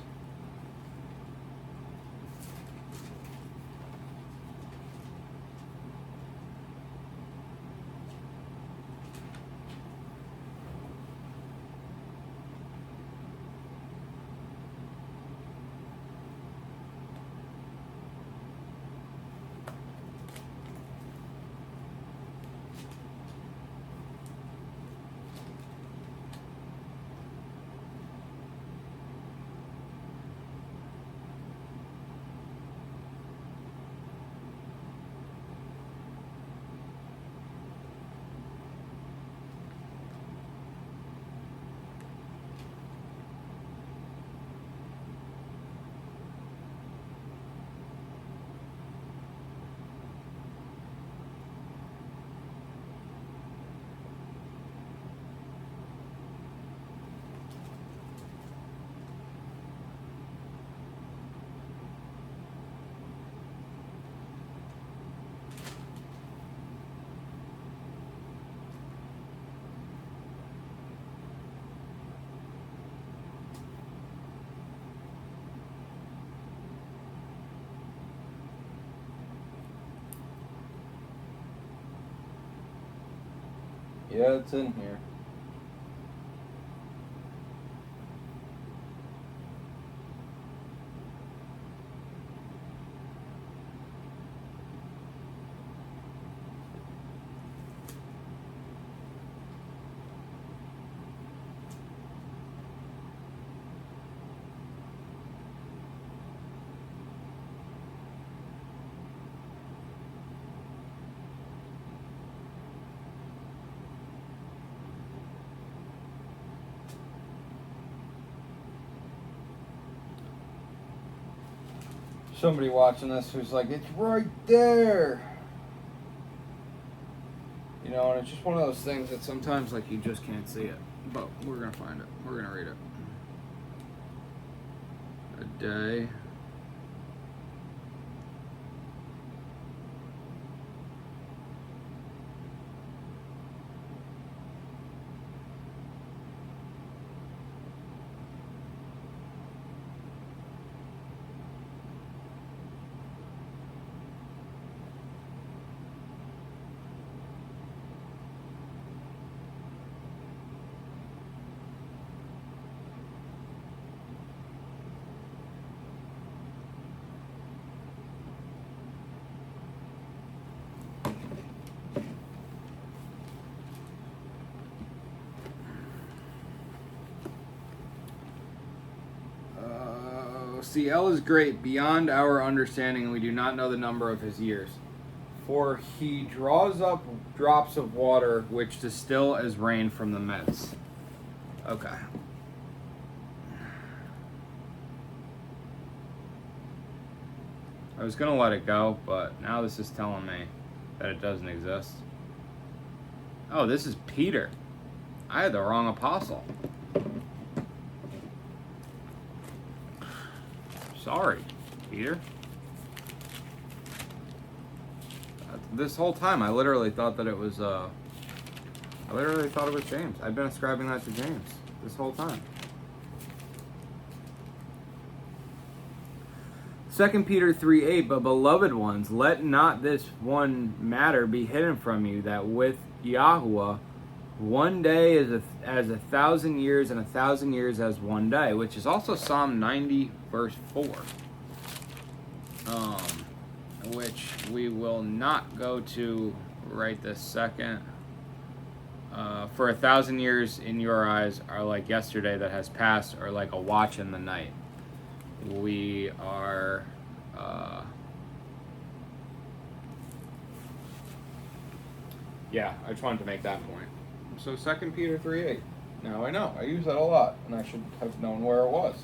Yeah, it's in here. Somebody watching this who's like, it's right there. You know, and it's just one of those things that sometimes, like, you just can't see it. But we're going to find it. We're going to read it. A day. See, El is great beyond our understanding, and we do not know the number of his years. For he draws up drops of water, which distill as rain from the midst. Okay. I was going to let it go, but now this is telling me that it doesn't exist. Oh, this is Peter. I had the wrong apostle. Sorry, Peter. This whole time, I literally thought that it was, James. I've been ascribing that to James this whole time. 2 Peter 3:8, but beloved ones, let not this one matter be hidden from you, that with Yahuwah, one day is as 1,000 years, and 1,000 years as one day, which is also Psalm 90, verse 4, which we will not go to right this second. For 1,000 years in your eyes are like yesterday that has passed, or like a watch in the night. We are... yeah, I just wanted to make that point. So 2 Peter 3:8. Now I know. I use that a lot, and I should have known where it was.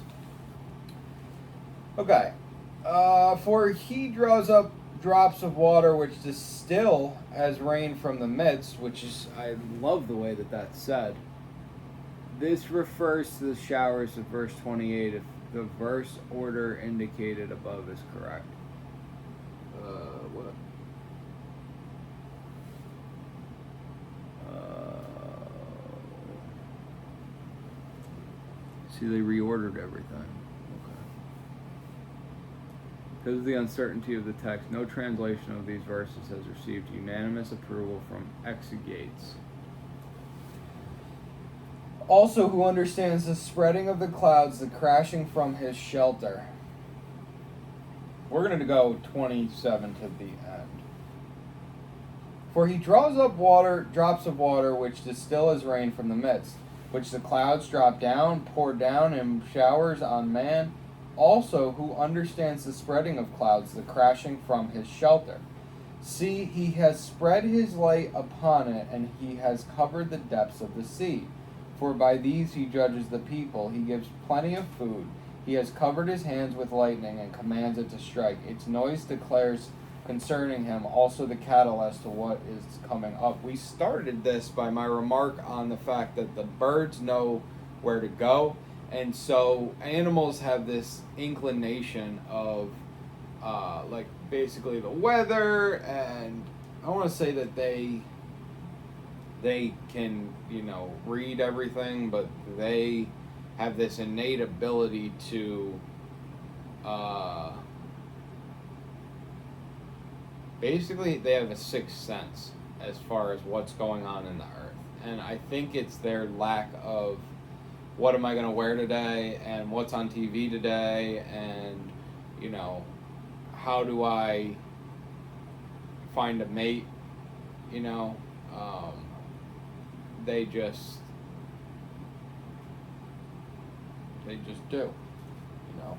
Okay. For he draws up drops of water which distill as rain from the midst, which is, I love the way that that's said. This refers to the showers of verse 28 if the verse order indicated above is correct. What? See, they reordered everything. Okay. Because of the uncertainty of the text, no translation of these verses has received unanimous approval from exegetes. Also, who understands the spreading of the clouds, the crashing from his shelter. We're going to go 27 to the end. For he draws up drops of water, which distill as rain from the midst, which the clouds drop down, pour down in showers on man. Also, who understands the spreading of clouds, the crashing from his shelter. See, he has spread his light upon it, and he has covered the depths of the sea. For by these he judges the people. He gives plenty of food. He has covered his hands with lightning, and commands it to strike. Its noise declares concerning him also the cattle as to what is coming up. We started this by my remark on the fact that the birds know where to go, and so animals have this inclination of like basically the weather, and I want to say that they can, read everything, but they have this innate ability to basically, they have a sixth sense as far as what's going on in the earth. and I think it's their lack of what am I going to wear today, and what's on TV today, and, you know, how do I find a mate, you know, they just do, you know,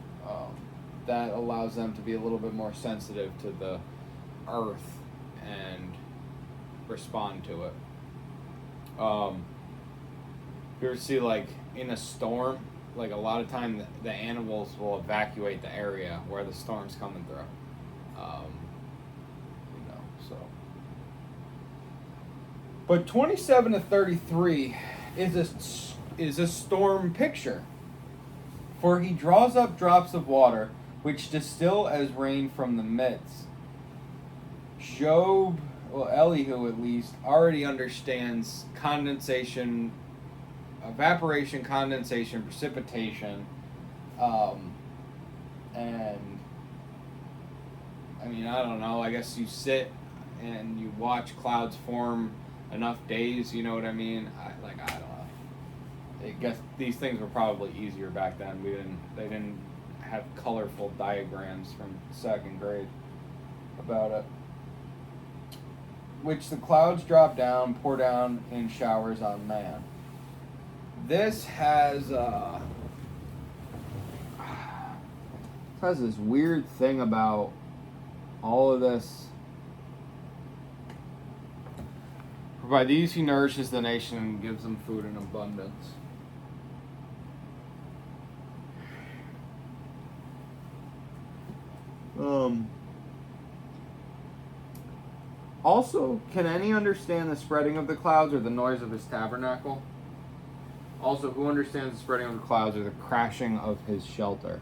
that allows them to be a little bit more sensitive to the earth and respond to it. You ever see, like, in a storm, like, a lot of time the animals will evacuate the area where the storm's coming through. You know, so. But 27 to 33 is a storm picture. For he draws up drops of water, which distill as rain from the midst. Job, well, Elihu at least, already understands condensation, evaporation, condensation, precipitation, and I mean, I don't know, I guess you sit and you watch clouds form enough days, you know what I mean? I don't know. I guess these things were probably easier back then. They didn't have colorful diagrams from second grade about it. Which the clouds drop down, pour down in showers on man. This has this weird thing about all of this. For by these he nourishes the nation and gives them food in abundance. Also, can any understand the spreading of the clouds or the noise of his tabernacle? Also, who understands the spreading of the clouds or the crashing of his shelter?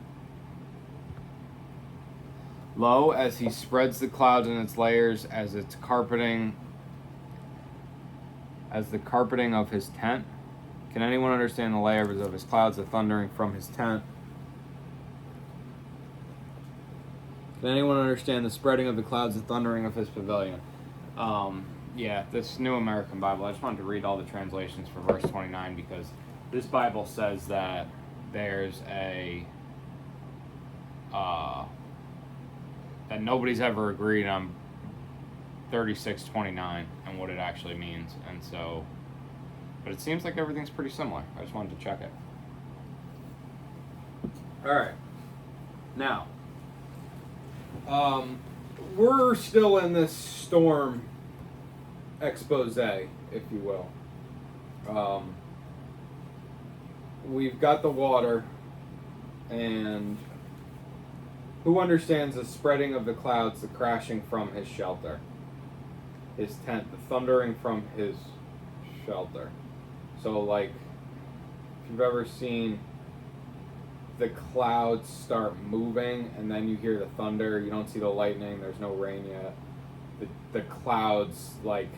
Lo, as he spreads the clouds in its layers, as the carpeting of his tent. Can anyone understand the layers of his clouds, the thundering from his tent? Can anyone understand the spreading of the clouds, the thundering of his pavilion? Yeah, this New American Bible, I just wanted to read all the translations for verse 29 because this Bible says that there's that nobody's ever agreed on 36:29 and what it actually means, and so, but it seems like everything's pretty similar. I just wanted to check it. Alright, now, we're still in this storm expose, if you will. We've got the water, and who understands the spreading of the clouds, the crashing from his shelter, his tent, the thundering from his shelter? So, like, if you've ever seen the clouds start moving and then you hear the thunder, you don't see the lightning, there's no rain yet, the clouds, like,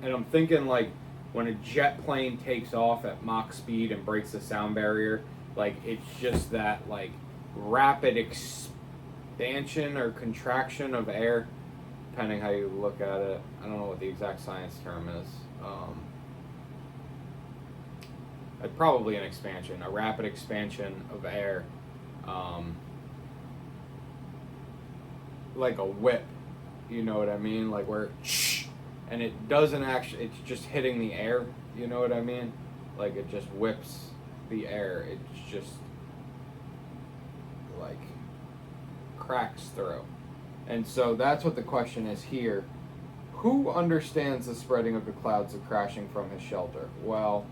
and I'm thinking, like, when a jet plane takes off at Mach speed and breaks the sound barrier, like, it's just that, like, rapid expansion or contraction of air, depending how you look at it. I don't know what the exact science term is. Probably an expansion, a rapid expansion of air, like a whip, you know what I mean? Like where, and it doesn't actually, it's just hitting the air, you know what I mean? Like it just whips the air, it's just like cracks through. And so that's what the question is here. Who understands the spreading of the clouds, the crashing from his shelter? Well,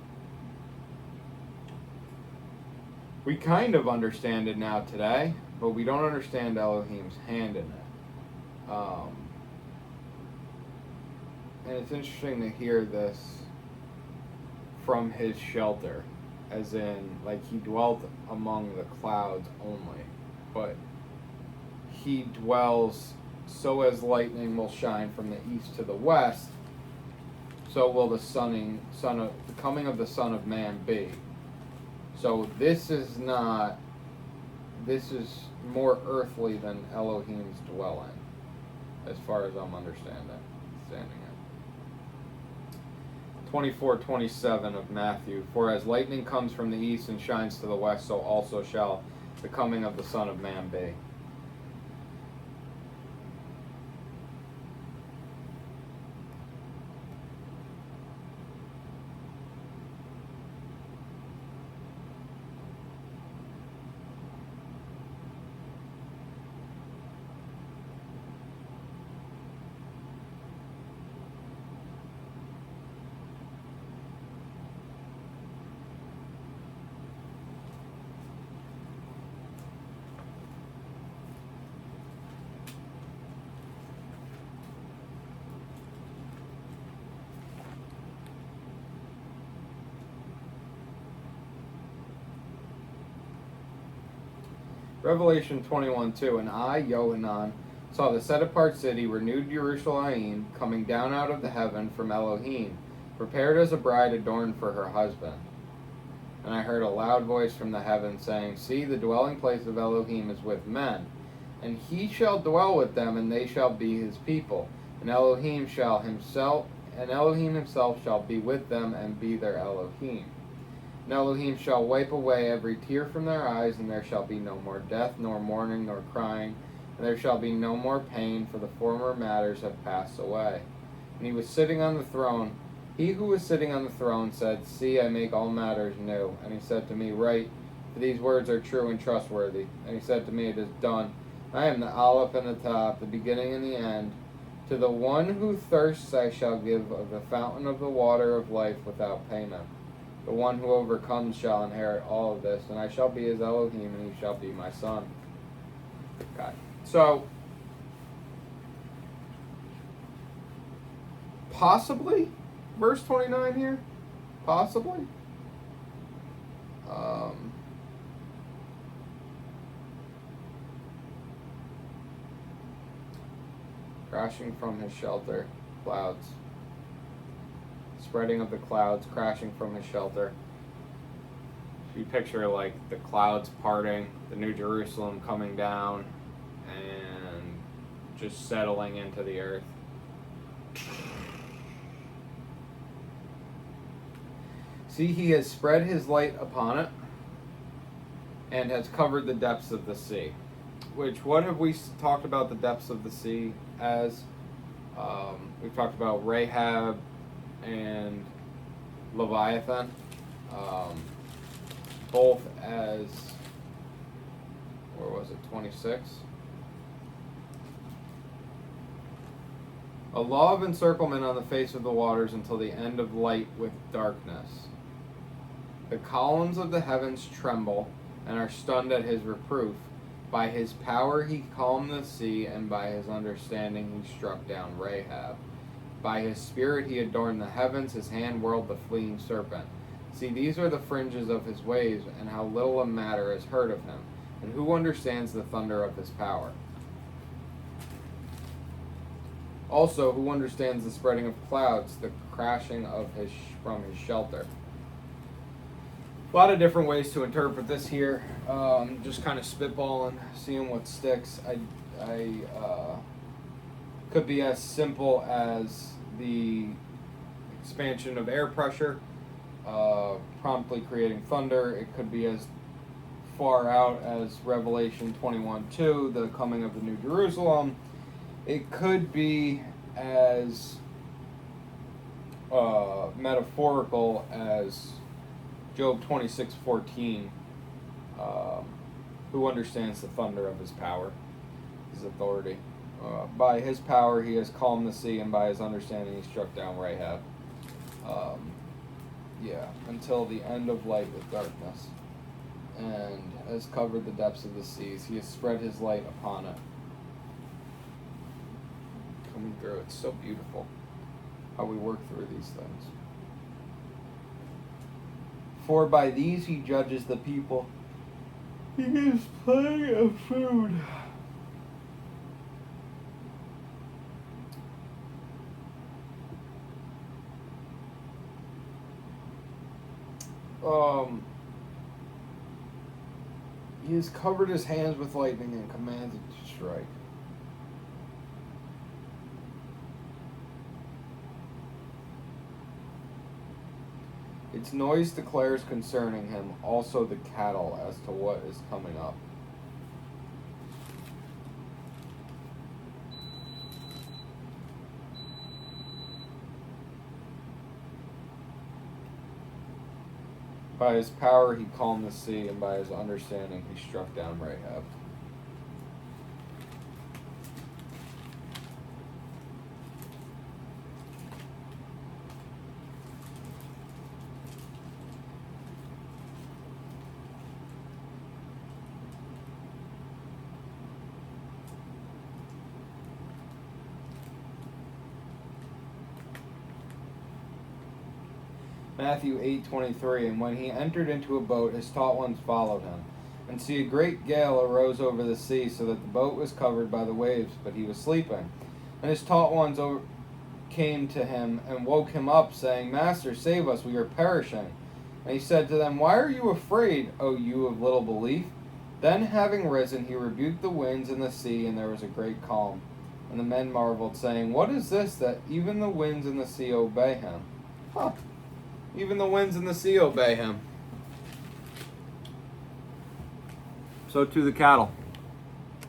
we kind of understand it now today, but we don't understand Elohim's hand in it. And it's interesting to hear this from his shelter, as in, like, he dwelt among the clouds only, but he dwells so as lightning will shine from the east to the west, so will the coming of the Son of Man be. So this is more earthly than Elohim's dwelling, as far as I'm understanding it. 24:27 of Matthew. For as lightning comes from the east and shines to the west, so also shall the coming of the Son of Man be. Revelation 21:2, and I, Yohanan, saw the set-apart city, renewed Jerusalem, coming down out of the heaven from Elohim, prepared as a bride adorned for her husband. And I heard a loud voice from the heavens saying, See, the dwelling place of Elohim is with men, and he shall dwell with them, and they shall be his people. And Elohim himself shall be with them and be their Elohim. And Elohim shall wipe away every tear from their eyes, and there shall be no more death, nor mourning, nor crying, and there shall be no more pain, for the former matters have passed away. And he was sitting on the throne. He who was sitting on the throne said, See, I make all matters new. And he said to me, Write, for these words are true and trustworthy. And he said to me, It is done. I am the Aleph and the Tav, the beginning and the end. To the one who thirsts I shall give of the fountain of the water of life without payment. The one who overcomes shall inherit all of this, and I shall be his Elohim, and he shall be my son. Okay. So, possibly, verse 29 here, possibly. Crashing from his shelter, clouds. Spreading of the clouds, crashing from his shelter. So you picture like the clouds parting, the New Jerusalem coming down, and just settling into the earth. See, he has spread his light upon it, and has covered the depths of the sea. Which, what have we talked about the depths of the sea as? We've talked about Rahab and Leviathan, both as, where was it, 26? A law of encirclement on the face of the waters until the end of light with darkness. The columns of the heavens tremble and are stunned at his reproof. By his power he calmed the sea, and by his understanding he struck down Rahab. By his spirit he adorned the heavens, his hand whirled the fleeing serpent. See, these are the fringes of his ways, and how little a matter is heard of him. And who understands the thunder of his power? Also, who understands the spreading of clouds, the crashing of from his shelter? A lot of different ways to interpret this here. Just kind of spitballing, seeing what sticks. I could be as simple as the expansion of air pressure, promptly creating thunder. It could be as far out as Revelation 21:2, the coming of the New Jerusalem. It could be as metaphorical as Job 26:14. Who understands the thunder of his power, his authority? By his power he has calmed the sea, and by his understanding he struck down Rahab. Until the end of light with darkness, and has covered the depths of the seas. He has spread his light upon it. Coming through, it's so beautiful how we work through these things. For by these he judges the people. He gives plenty of food. He has covered his hands with lightning and commands it to strike. Its noise declares concerning him also the cattle as to what is coming up. By his power he calmed the sea, and by his understanding he struck down Rahab. Matthew 8:23, and when he entered into a boat, his taught ones followed him. And see, a great gale arose over the sea, so that the boat was covered by the waves, but he was sleeping. And his taught ones came to him and woke him up, saying, Master, save us, we are perishing. And he said to them, Why are you afraid, O you of little belief? Then having risen, he rebuked the winds and the sea, and there was a great calm. And the men marveled, saying, What is this, that even the winds and the sea obey him? Huh. Even the winds and the sea obey him. So to the cattle.